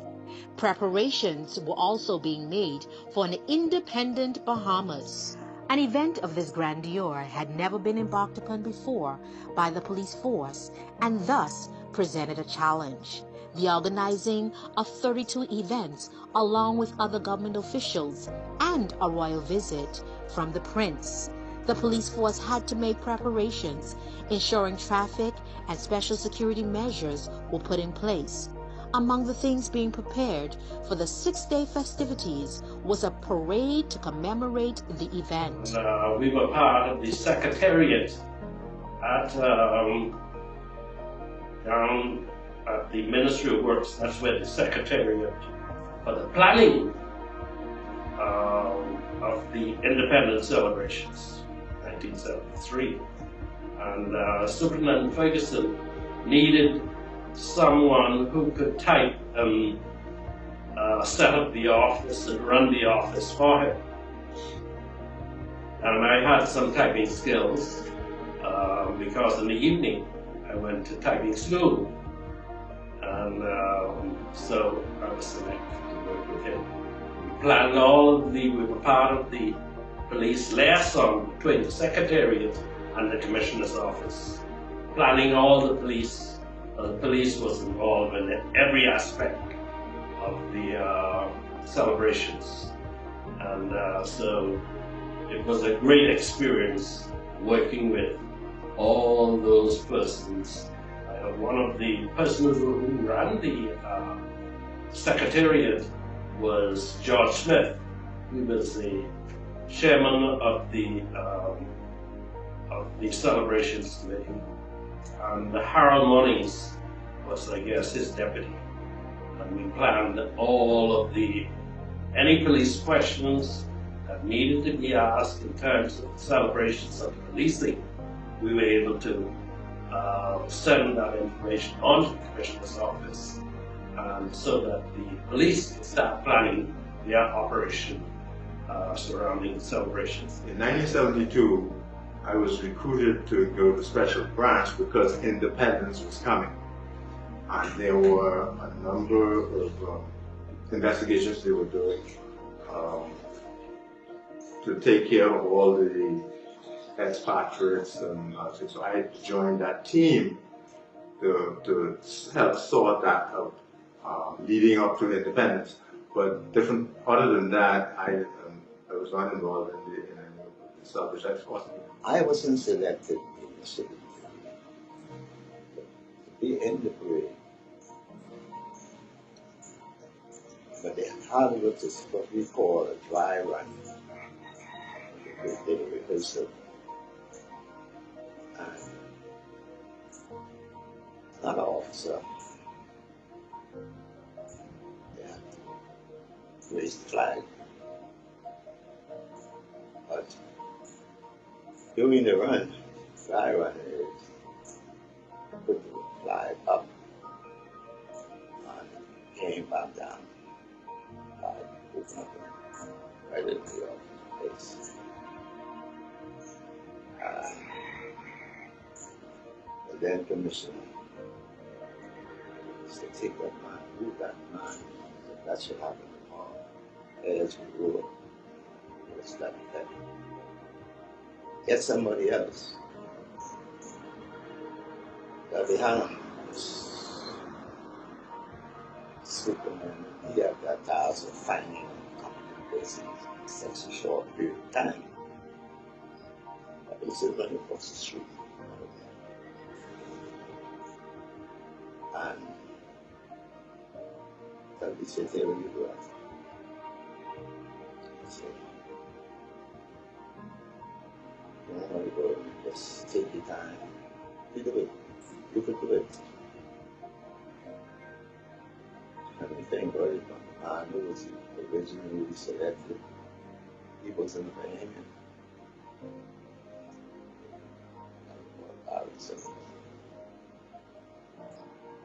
Speaker 2: Preparations were also being made for an independent Bahamas. An event of this grandeur had never been embarked upon before by the police force and thus presented a challenge. The organizing of 32 events along with other government officials and a royal visit from the prince. The police force had to make preparations, ensuring traffic and special security measures were put in place. Among the things being prepared for the 6-day festivities was a parade to commemorate the event.
Speaker 4: We were part of the secretariat at down at the Ministry of Works. That's where the secretariat for the planning of the independence celebrations, 1973. And Superintendent Ferguson needed someone who could type and set up the office and run the office for him. And I had some typing skills because in the evening I went to typing school. And so I was selected to work with him. We planned we were part of the police liaison between the Secretariat and the Commissioner's office. Planning all the police. The police was involved in every aspect of the celebrations. And so it was a great experience working with all those persons. One of the persons who ran the secretariat was George Smith. He was the chairman of the celebrations committee. And Harold Munnings was, I guess, his deputy. And we planned all of any police questions that needed to be asked in terms of the celebrations of policing. We were able to send that information on to the Commissioner's office so that the police could start planning their operation surrounding the celebrations.
Speaker 3: In 1972, I was recruited to go to Special Branch because independence was coming. And there were a number of investigations they were doing to take care of all the expatriates, and so I joined that team to help sort that out, leading up to independence. But other than that, I was not involved in the celebration.
Speaker 9: I wasn't selected initially to be in the parade, but they had what we call a dry run. They rehearsal. And not an officer. Yeah. Raised the flag. But during the run, dry run is put the flag up and came back down. Flag open up right in the face. The then commissioner said, take that man, move that man. That should happen tomorrow. As we rule, it's that. Get somebody else. Bahamian Superman, he had that task of finding and competent persons in such a short period of time. But he said, running across the street. And he said, there you go. He said, you don't want to go, just take your time. You do it. You could do it. And the thing about it, the man who was originally selected, he wasn't a Bahamian.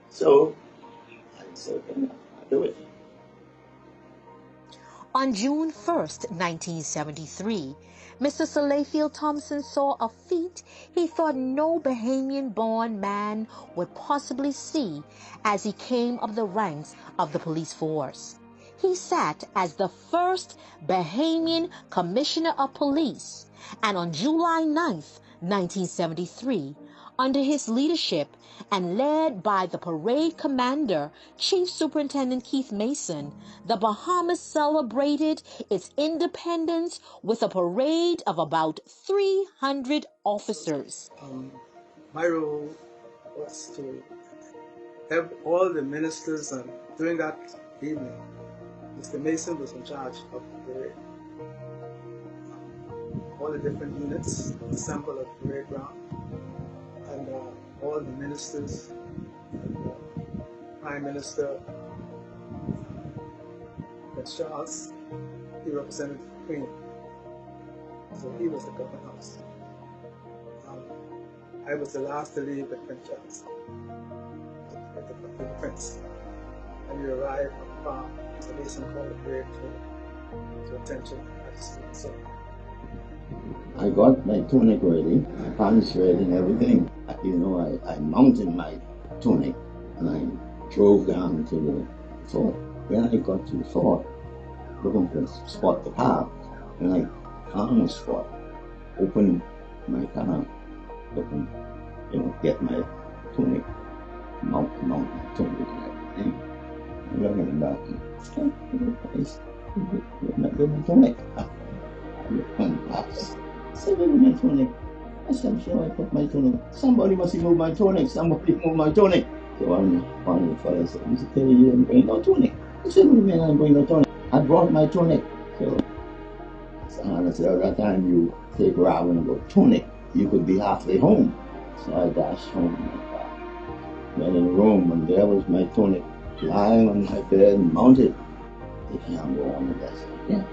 Speaker 9: So, I So then I do it.
Speaker 2: On June 1st, 1973, Mr. Salayfield Thompson saw a feat he thought no Bahamian-born man would possibly see as he came up the ranks of the police force. He sat as the first Bahamian Commissioner of Police, and on July 9th, 1973, under his leadership and led by the parade commander, Chief Superintendent Keith Mason, the Bahamas celebrated its independence with a parade of about 300 officers.
Speaker 6: My role was to have all the ministers, and during that evening, Mr. Mason was in charge of the parade. All the different units assembled at the parade ground, and all the ministers, and Prime Minister Prince Charles, he represented the Queen, so he was the government house. I was the last to leave at Prince Charles, with the Prince, and we arrived on the farm. So Mason called the parade to attention at the street. So
Speaker 9: I got my tunic ready, my pants ready and everything. You know, I mounted my tunic and I drove down to the fort. When I got to the fort, looking for a spot to park, and I found a spot, opened my car, looking, get my tunic, mount my tunic and everything. I'm looking back and get my tunic. I looked back. I said, where was my tunic? I said, I'm sure I put my tunic. Somebody must have moved my tunic. Somebody moved my tunic. So one of the fellas said, Mr. Terry, you didn't bring no tunic. I said, what do you mean I didn't bring no tunic? I brought my tunic. So I said, at that time you take Robin about tunic, you could be halfway home. So I dashed home in my car. Went in the room and there was my tunic lying on my bed and mounted. They can't go on with that. Yeah.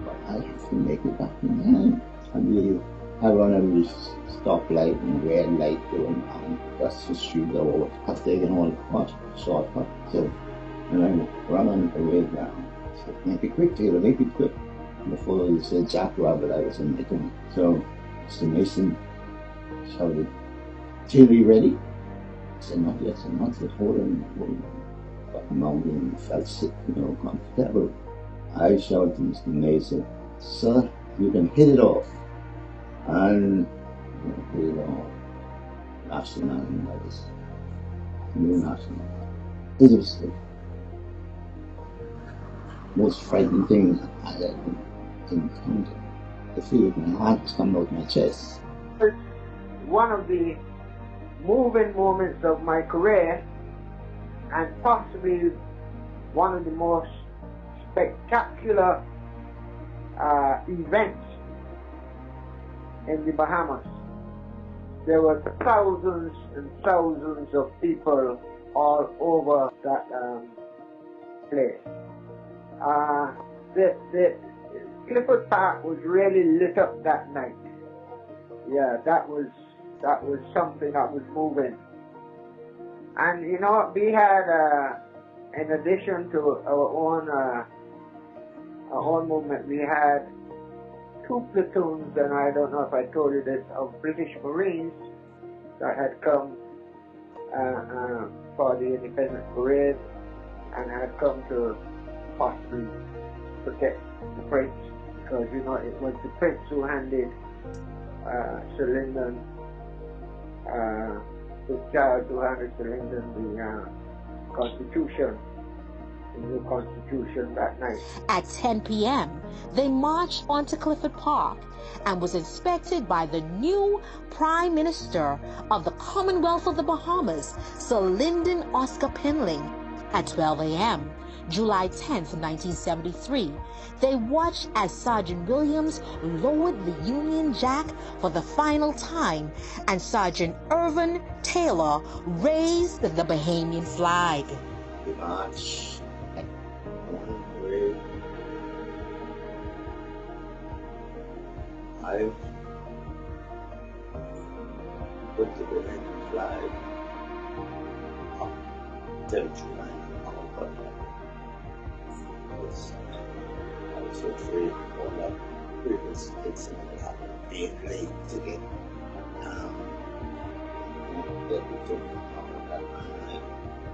Speaker 9: But I have to make it back in time. I run every stoplight and red light going on. That's the street that was taking all the shortcut. So, and I run on the way down. So make it quick, Taylor, make it quick. And before you said Jack Robert, I was in my tunic. So Mr. Mason shouted, Taylor, you ready? I said, not yet, so not yet. Hold on. Got mounted and felt sick, comfortable. I shouted to Mr. Mason, sir, you can hit it off. And national medicine, new national. It was the most frightening thing I had encountered. I feel my heart was coming out my chest.
Speaker 10: One of the moving moments of my career, and possibly one of the most spectacular events in the Bahamas. There were thousands and thousands of people all over that place. The Clifford Park was really lit up that night. Yeah, that was something that was moving. And we had, in addition to our own movement, we had 2 platoons, and I don't know if I told you this, of British Marines that had come for the Independence Parade and had come to possibly protect the Prince, because it was the Prince who handed Sir Lyndon, Charles who handed Sir Lyndon the Constitution. The new Constitution that night.
Speaker 2: At 10 p.m., they marched onto Clifford Park and was inspected by the new Prime Minister of the Commonwealth of the Bahamas, Sir Lyndon Oscar Pinling. At 12 a.m., July 10th, 1973, they watched as Sergeant Williams lowered the Union Jack for the final time and Sergeant Irvin Taylor raised the Bahamian flag.
Speaker 9: We marched. I put the Bahamian flag up 10 to 9. But I was so afraid of all that previous incident that happened, being late to get everything out of that. And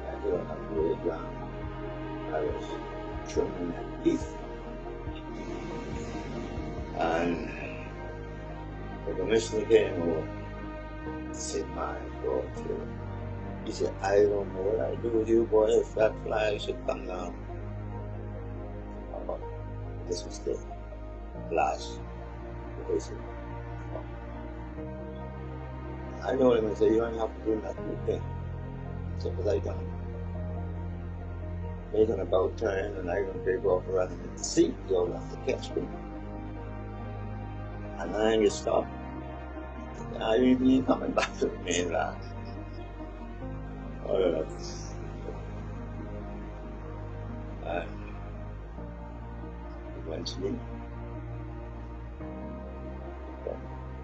Speaker 9: I hit on that way ground. I was trimming that beef. And the commissioner came over to sit my throat too. He said, I don't know what I do with you, boy, if that flag should come down. This was the last rehearsal. I know him and said, you don't have to do nothing with me. So because I done make an about turn and I don't take off running in the seat, you'll have to catch me. And then you stop. I didn't even coming back to the main line. And eventually,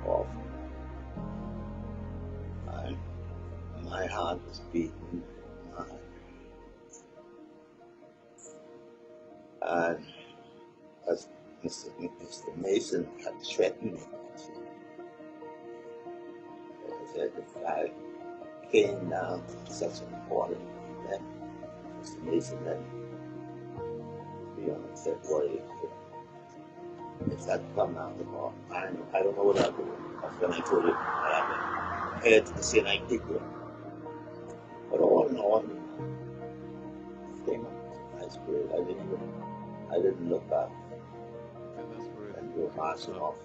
Speaker 9: off. And my heart was beating. And as Mr. Mason had threatened me, I said, if I came down to such an important event, Mr. Mason then be on and said, boy, if that come out tomorrow, I don't know what I'll do. That's when I told you I'll head to the scene I did it. But all in all, it came up nice parade. I didn't look back. And we were marching off.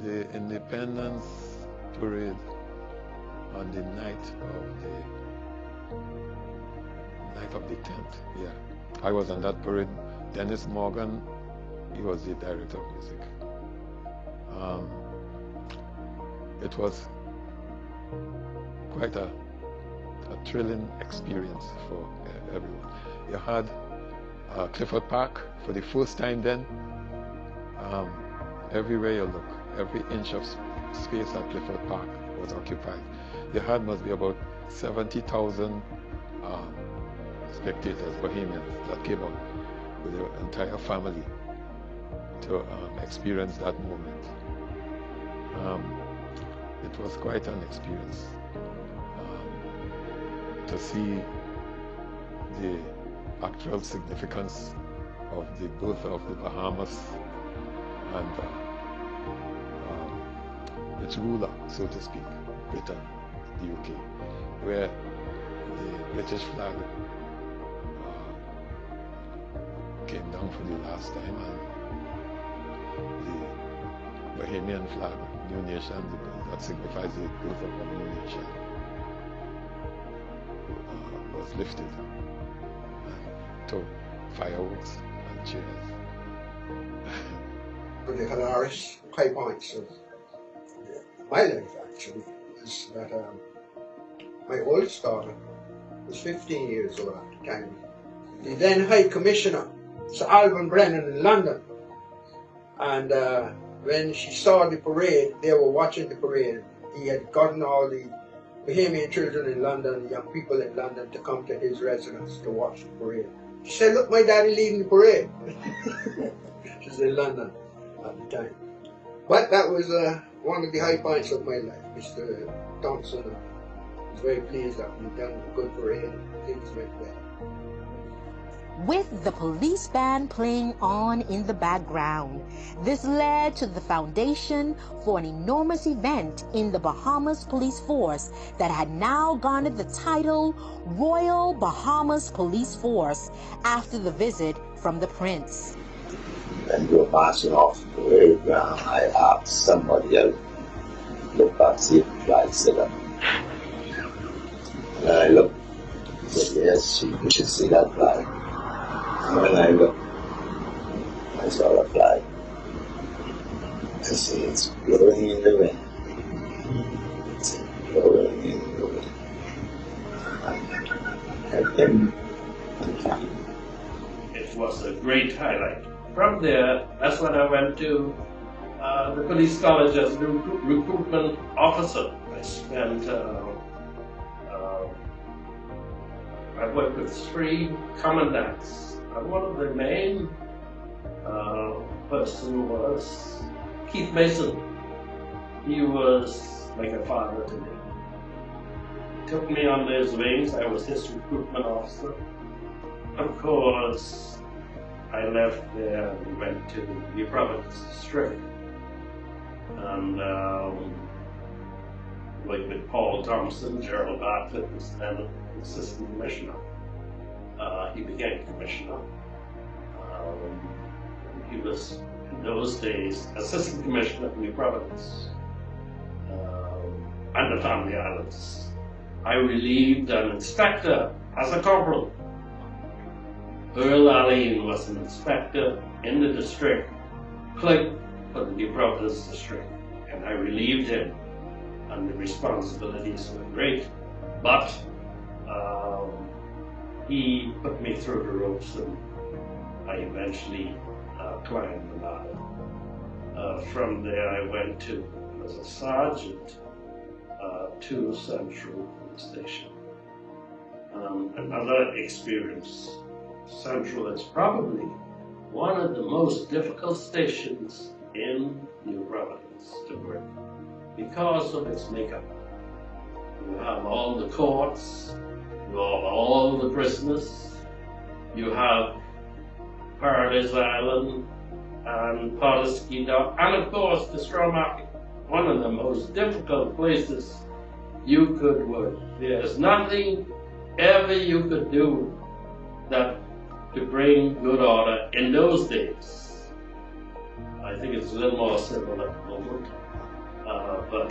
Speaker 1: The Independence Parade on the night of the 10th, yeah. I was on that parade. Dennis Morgan, he was the director of music. It was quite a thrilling experience for everyone. You had Clifford Park for the first time then. Everywhere you look, every inch of space at Clifford Park was occupied. You had must be about 70,000 spectators, Bahamians, that came out with their entire family to experience that moment. It was quite an experience to see the actual significance of the birth of the Bahamas and its ruler, so to speak, Britain, the UK, where the British flag came down for the last time, and the Bahamian flag, new nation, that signifies the birth of a new nation, was lifted, and to fireworks and cheers.
Speaker 5: One of the hilarious high points of my life actually is that my oldest daughter was 15 years old at the time. The then High Commissioner, Sir Alban Brennan in London, and when she saw the parade, they were watching the parade. He had gotten all the Bahamian children in London, young people in London, to come to his residence to watch the parade. She said, look, my daddy leading the parade. She's in London at the time. But that was one of the high points of my life. Mr. Thompson was very pleased that we'd done a good parade and things went well.
Speaker 2: With the police band playing on in the background, this led to the foundation for an enormous event in the Bahamas Police Force that had now garnered the title Royal Bahamas Police Force after the visit from the Prince.
Speaker 9: And we were marching off the parade ground. I asked somebody else, look back, see if the flag sit up. And I looked, I said, yes, you should see that flag. And when I looked, I saw the flag. I said, it's blowing in the wind. It's blowing in the wind.
Speaker 4: It was a great highlight. From there, that's when I went to the police college as a recruitment officer. I spent I worked with 3 commandants, and one of the main person was Keith Mason. He was like a father to me. He took me under his wings. I was his recruitment officer. Of course, I left there and went to the Providence district and worked with Paul Thompson. Gerald Bartlett was then assistant commissioner. He became commissioner. He was, in those days, assistant commissioner of New Providence and the Family Islands. I relieved an inspector as a corporal. Earl Allen was an inspector in the district, clerk for the New Providence district, and I relieved him, and the responsibilities were great. But he put me through the ropes, and I eventually climbed the ladder. From there, I went to, as a sergeant, to Central Police Station. Another experience. Central is probably one of the most difficult stations in New Providence to work because of its makeup. You have all the courts, you have all the prisoners, you have Paradise Island and Pulaski Dock, and of course the straw market, one of the most difficult places you could work. There's nothing ever you could do that to bring good order in those days. I think it's a little more civil at the moment, but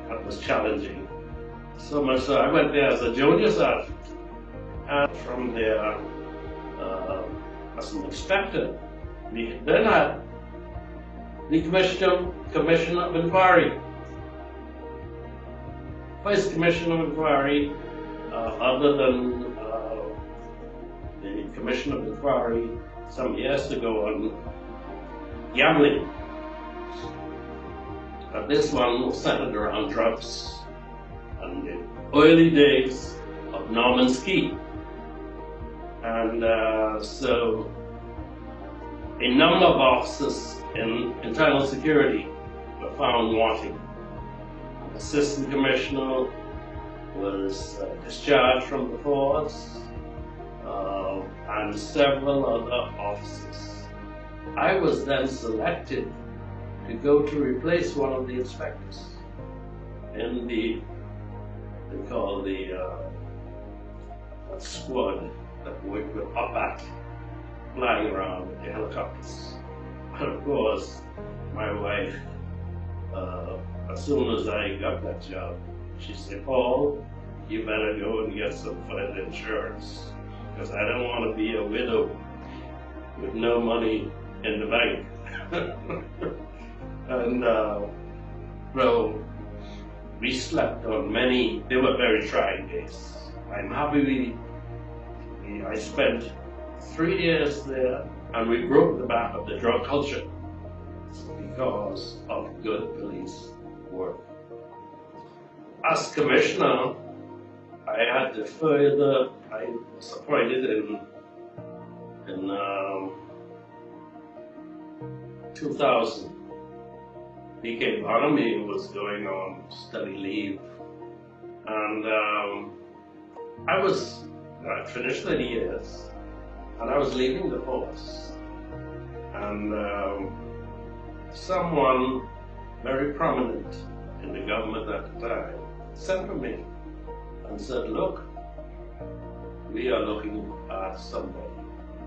Speaker 4: that was challenging. So much so I went there as a junior sergeant, and from there, as an inspector, we then had the Commission of Inquiry. First Commission of Inquiry, other than the Commission of Inquiry some years ago on gambling. This one was centered around drugs and the early days of Norman Ski. And so a number of officers in internal security were found wanting. Assistant Commissioner was discharged from the force, and several other officers. I was then selected to go to replace one of the inspectors in the, they call the squad that worked with UPAT, flying around with the helicopters. And of course, my wife, as soon as I got that job, she said, "Paul, you better go and get some flood insurance, because I don't want to be a widow with no money in the bank." And well, we slept on many, they were very trying days. I'm happy I spent 3 years there, and we broke the back of the drug culture because of good police work. As commissioner, I had to further, I was appointed in 2000. The economy was going on study leave, and I finished 30 years, and I was leaving the force, and someone very prominent in the government at the time sent to me and said, "Look, we are looking at somebody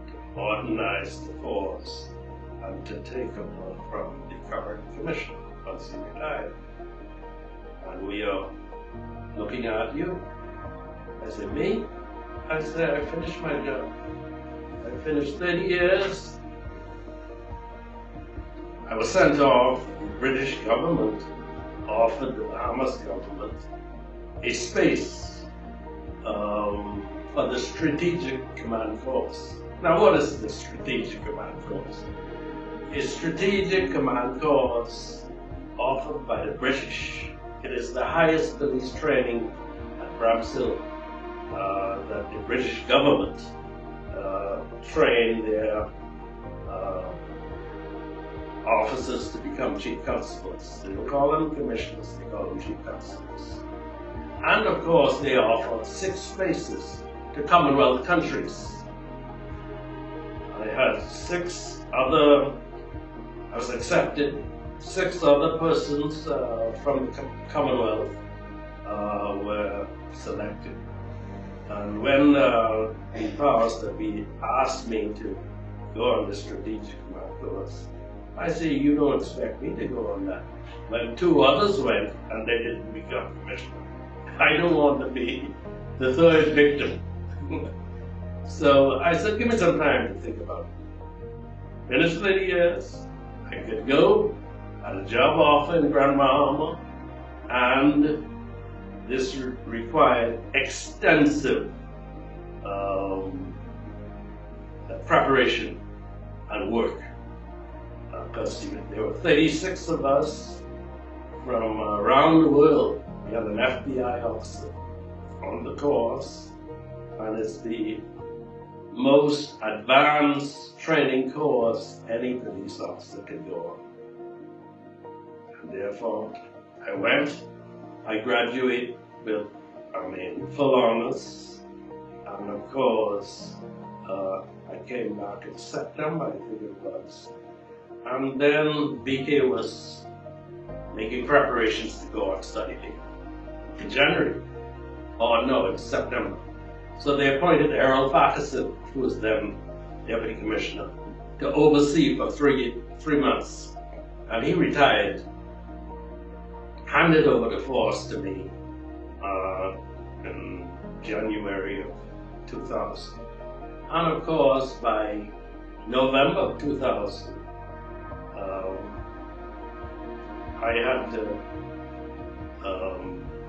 Speaker 4: to modernize the force and to take over from the current commissioner once he retired. And we are looking at you." I said, "Me?" I said, "I finished my job. I finished 30 years. I was sent off. The British government offered the Bahamas government a space for the Strategic Command Force." Now, what is the Strategic Command Force? A Strategic Command Force offered by the British. It is the highest police training at Bramshill that the British government trained their officers to become chief constables. They don't call them commissioners, they call them chief constables. And of course, they offer 6 spaces to Commonwealth countries. I had I was accepted, 6 other persons from the Commonwealth were selected. And when the powers that be asked me to go on the strategic command course, I say, you don't expect me to go on that. When 2 others went and they didn't become commissioner, I don't want to be the 3rd victim. So I said, give me some time to think about it. Finished 30 years, I could go, had a job offer in Grand Bahama, and this required extensive preparation and work. Because there were 36 of us from around the world. We had an FBI officer on the course, and it's the most advanced training course any police officer can go on. And therefore, I went. I graduated with, full honors. And of course, I came back in September, I think it was. And then BK was making preparations to go on study leave in January. Oh no, in September. So they appointed Errol Farquharson, who was then Deputy Commissioner, to oversee for 3 months. And he retired, handed over the force to me in January of 2000. And of course, by November of 2000,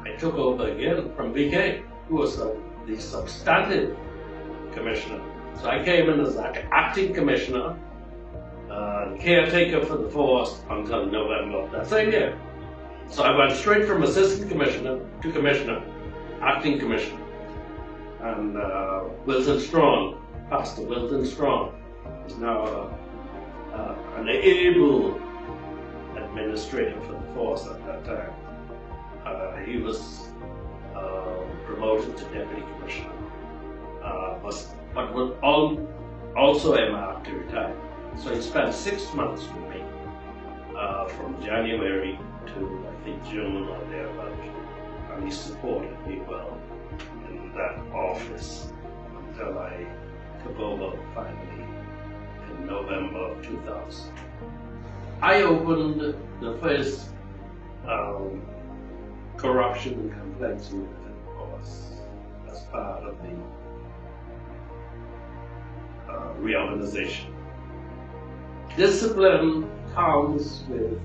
Speaker 4: I took over again from BK, who was the substantive commissioner. So I came in as acting commissioner, caretaker for the force until November of that same year. So I went straight from assistant commissioner to commissioner, acting commissioner. And Wilton Strong, Pastor Wilton Strong, is now an able administrator for the force at that time. He was promoted to deputy commissioner, but was also earmarked to retire. So he spent 6 months with me, from January to I think June or thereabout, and he supported me well in that office until I took over finally in November of 2000. I opened the first corruption and complaints unit, of course, as part of the reorganization. Discipline comes with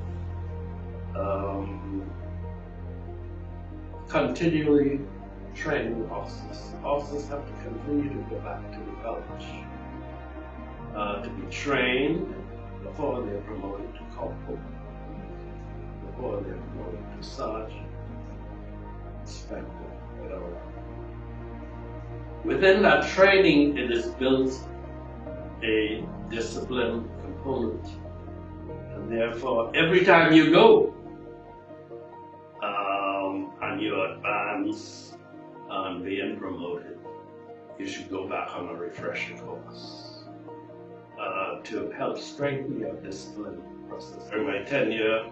Speaker 4: continually training officers. Officers have to continue to go back to the college to be trained before they're promoted to corporal, before they're promoted to sergeant, inspector, whatever. Within that training, it is built a discipline component. And therefore, every time you go and you advance and being promoted, you should go back on a refresher course to help strengthen your discipline process. During my tenure,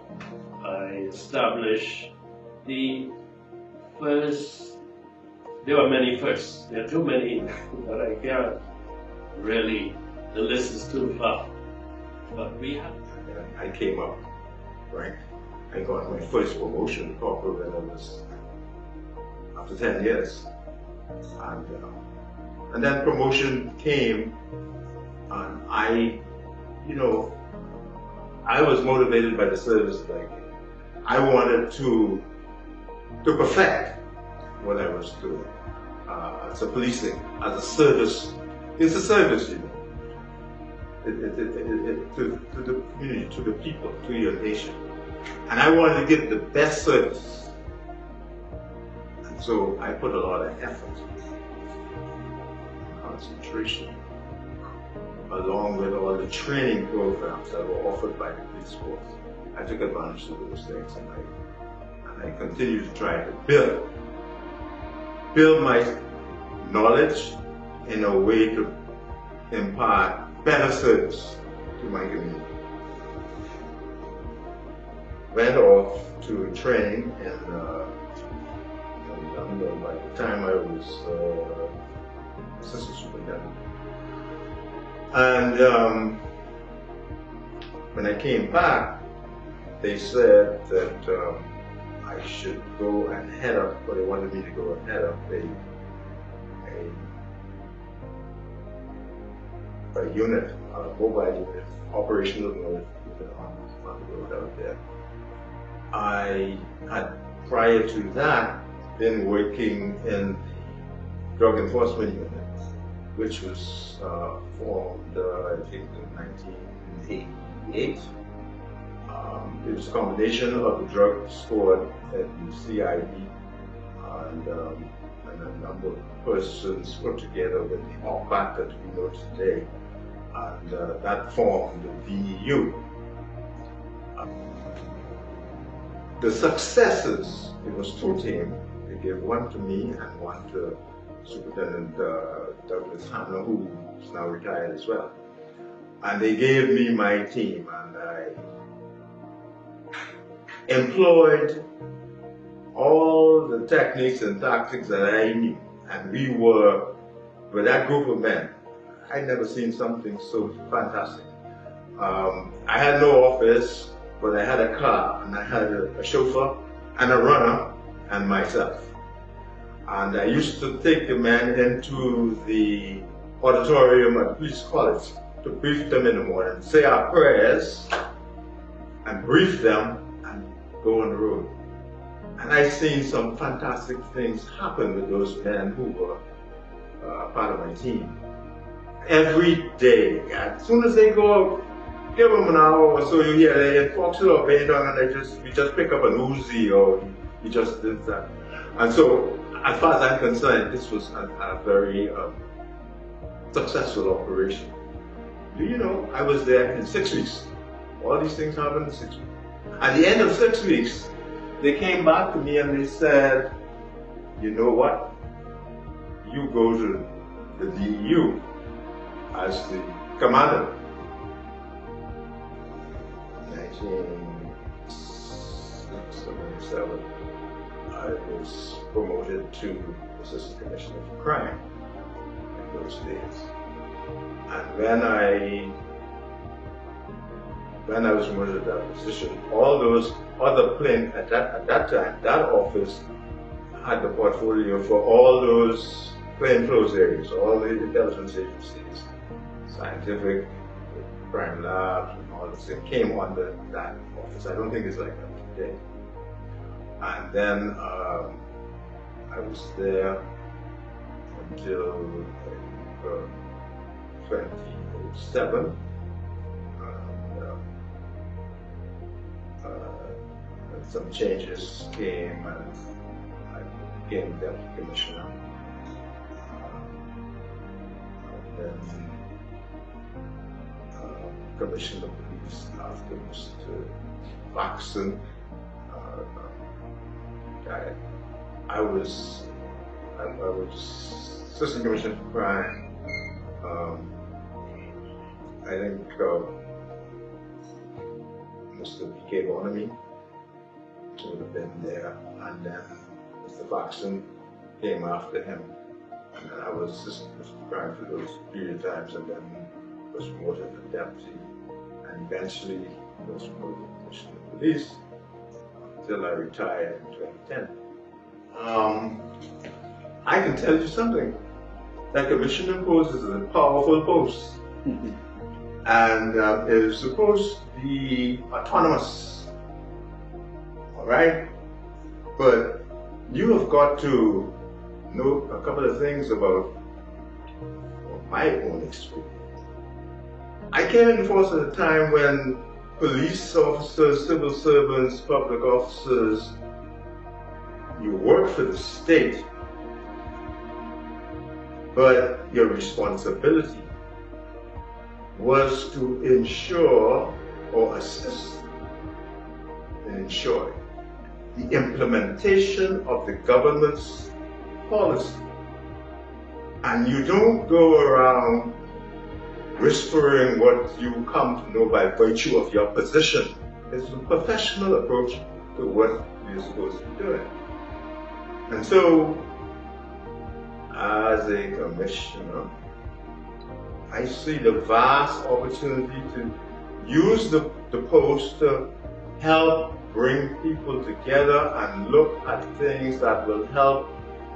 Speaker 4: I established the first, there were many firsts, there are too many that I can't really, the list is too far. But we had.
Speaker 3: I came up, right? I got my first promotion, corporal, when I was after 10 years. And then promotion came, and I was motivated by the service that I gave. I wanted to perfect what I was doing as a policing, as a service. It's a service, to the community, to the people, to your nation. And I wanted to give the best service. And so I put a lot of effort concentration, along with all the training programs that were offered by the police force. I took advantage of those things, and I continue to try to build my knowledge in a way to impart better service to my community. Went off to training in London. By the time I was assistant superintendent. And when I came back, they said that I should go and head up, or they wanted me to go and head up a unit, a mobile unit, operational unit on the road out there. I had, prior to that, been working in the drug enforcement unit, which was formed, I think, in 1988. It was a combination of the drug squad at the CID and a number of persons put together with the OPAC that we know today, and that formed the VEU. The successes, it was two teams. They gave one to me and one to Superintendent Douglas Hamner, who is now retired as well. And they gave me my team, and I employed all the techniques and tactics that I knew. And we were, with that group of men, I'd never seen something so fantastic. I had no office, but I had a car, and I had a chauffeur, and a runner, and myself. And I used to take the men into the auditorium at Police College to brief them in the morning, say our prayers, and brief them, and go on the road. And I've seen some fantastic things happen with those men who were part of my team. Every day, as soon as they go out, give them an hour or so, you hear they fox it up, bend down, and we just pick up an Uzi, or he just did that. And so, as far as I'm concerned, this was a very successful operation. Do you know, I was there in 6 weeks. All these things happened in 6 weeks. At the end of 6 weeks, they came back to me and they said, you know what? You go to the DEU as the commander. 1977, I was promoted to Assistant Commissioner for Crime in those days. And when I was promoted to that position, all those other plain, at that time, that office had the portfolio for all those plainclothes areas, all the intelligence agencies, scientific, crime labs, and all this thing came under that office. I don't think it's like that today. And then I was there until 2007. Some changes came, and I became Deputy Commissioner. And then Commissioner of Police after Mr. Faxon. I was Assistant Commissioner for Crime. I think Mr. P.K. Bonamy would have been there, and then Mr. Faxon came after him. And then I was Assistant Commissioner for Crime for those period of times, and then was promoted to Deputy, and eventually was promoted to Commissioner of Police until I retired in 2010. I can tell you something. That commissioner post is a powerful post. And it is supposed to be autonomous. All right? But you have got to know a couple of things about my own experience. I came into force at a time when police officers, civil servants, public officers, you work for the state. But your responsibility was to ensure or assist in ensuring the implementation of the government's policy. And you don't go around whispering what you come to know by virtue of your position. It's a professional approach to what you're supposed to be doing. And so, as a commissioner, I see the vast opportunity to use the post to help bring people together and look at things that will help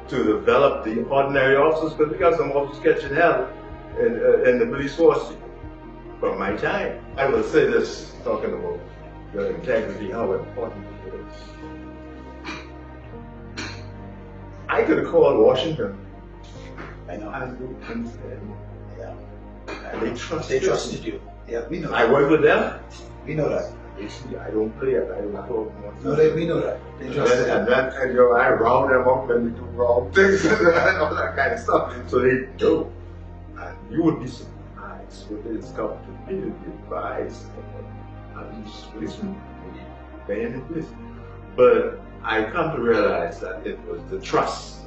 Speaker 3: to develop the ordinary officers, because we got some officers catching hell in the police force from my time. I will say this, talking about the integrity, how important it is. I could have called Washington.
Speaker 9: I know.
Speaker 3: And
Speaker 9: Yeah.
Speaker 3: and they trusted
Speaker 9: you. Yeah, we know that.
Speaker 3: I work with them.
Speaker 9: We know that.
Speaker 3: You see, I don't play it. I don't talk much.
Speaker 9: No, we know that. They trust you.
Speaker 3: And then, I round them up when they do wrong things and all that kind of stuff. So they do. And you would be surprised when it's come to me to advise on these policemen paying in this. But I come to realize that it was the trust.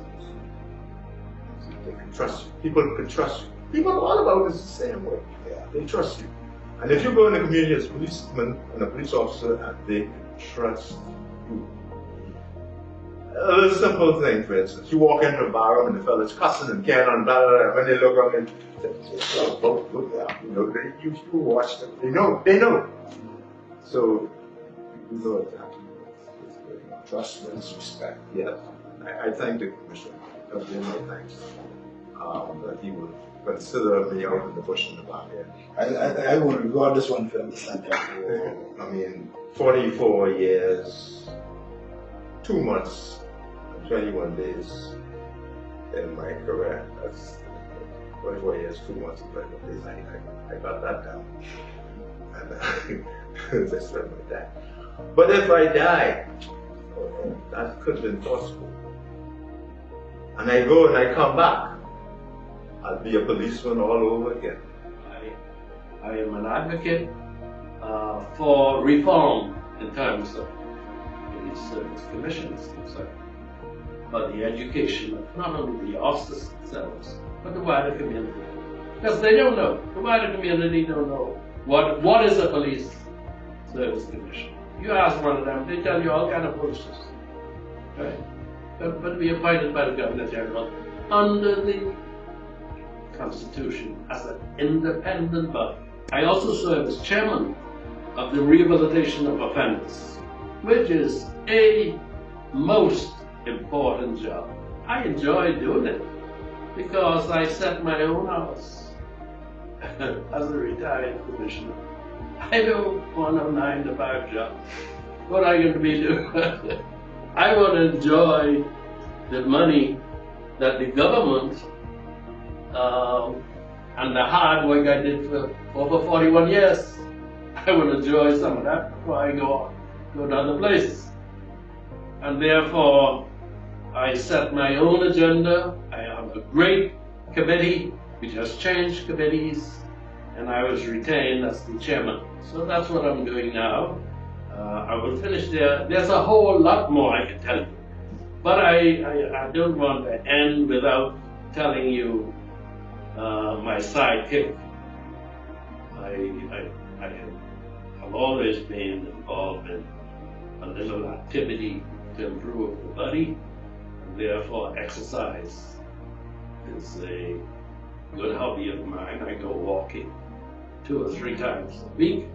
Speaker 3: They can trust you. People can trust you. People all about this the same way. Yeah. They trust you. And if you go in the community as a policeman and a police officer and they can trust you. A little simple thing, for instance. You walk into a bar and the fella's cussing and carrying on, blah, blah, blah. When they look up and say, oh, look, you know, you watch them. They know. So, you know exactly what's going on.
Speaker 9: Trust and respect.
Speaker 3: Yes. I thank the commissioner. That's been my thanks. That he would consider me out in the bush in the Bahamian.
Speaker 9: I will regard this one from the center.
Speaker 3: I mean, 44 years, 2 months, and 21 days in my career. That's 44 years, 2 months, and 21 days. I got that down. And that's right like that. But if I die, that could have been possible. And I go and I come back, I'll be a policeman all over again.
Speaker 4: I am an advocate for reform in terms of police service commissions concerned, but the education of not only the officers themselves, but the wider community. Because they don't know, the wider community don't know what is a police service commission. You ask one of them, they tell you all kind of bullshit, right? But we are appointed by the Governor General under the Constitution as an independent body. I also serve as chairman of the Rehabilitation of Offenders, which is a most important job. I enjoy doing it because I set my own hours as a retired commissioner. I don't want a 9-to-5 job. What are you going to be doing? I want to enjoy the money that the government and the hard work I did for over 41 years. I want to enjoy some of that before I go to other places. And therefore, I set my own agenda. I have a great committee. We just changed committees, and I was retained as the chairman. So that's what I'm doing now. I will finish there. There's a whole lot more I can tell you. But I don't want to end without telling you my sidekick. I have always been involved in a little activity to improve the body, and therefore exercise is a good hobby of mine. I go walking 2 or 3 times a week.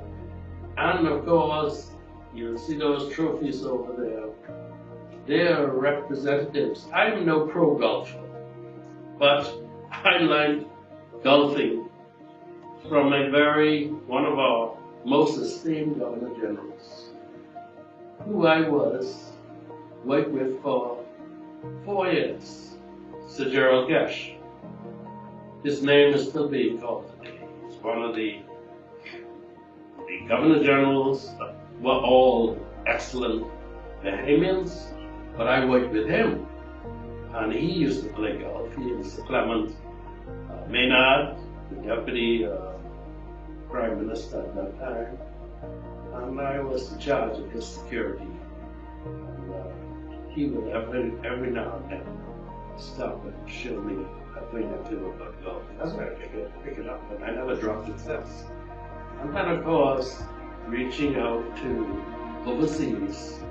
Speaker 4: And of course, you'll see those trophies over there. They're representatives. I'm no pro golfer, but I learned golfing from one of our most esteemed Governor Generals, who I worked with for 4 years, Sir Gerald Gash. His name is still being called today. He's one of the Governor Generals were all excellent Bahamians, but I worked with him, and he used to play golf. He and Sir Clement Maynard, the deputy prime minister at that time, and I was in charge of his security. And, he would every now and then stop and show me a thing or two about golf. That's why I pick it up, and I never dropped it since. And then, of course, reaching out to overseas,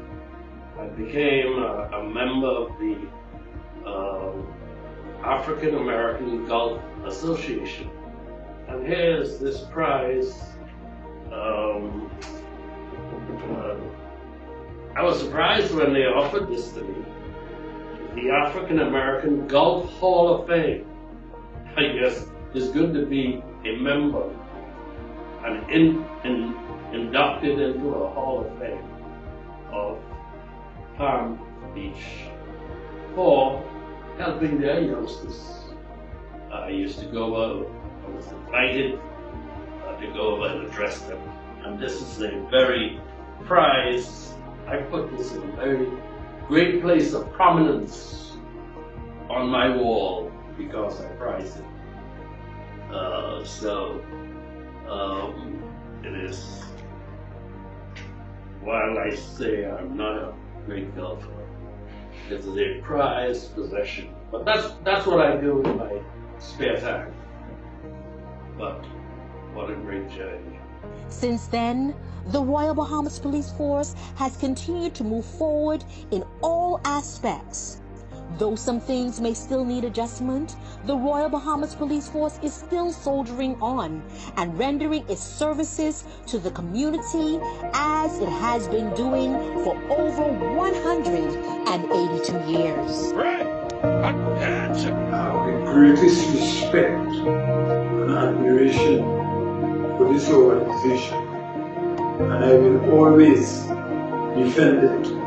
Speaker 4: I became a member of the African American Golf Association. And here's this prize. I was surprised when they offered this to me. The African American Golf Hall of Fame. I guess it's good to be a member and inducted into a Hall of Fame of Palm Beach for helping their youngsters. I used to go over, I was invited to go over and address them. And this is a very prize. I put this in a very great place of prominence on my wall because I prize it. It is, while I say I'm not a great golfer, it's a prized possession. But that's what I do in my spare time. But what a great journey.
Speaker 2: Since then, the Royal Bahamas Police Force has continued to move forward in all aspects. Though some things may still need adjustment, the Royal Bahamas Police Force is still soldiering on and rendering its services to the community as it has been doing for over 182 years.
Speaker 8: The greatest respect and admiration for this organization, and I will always defend it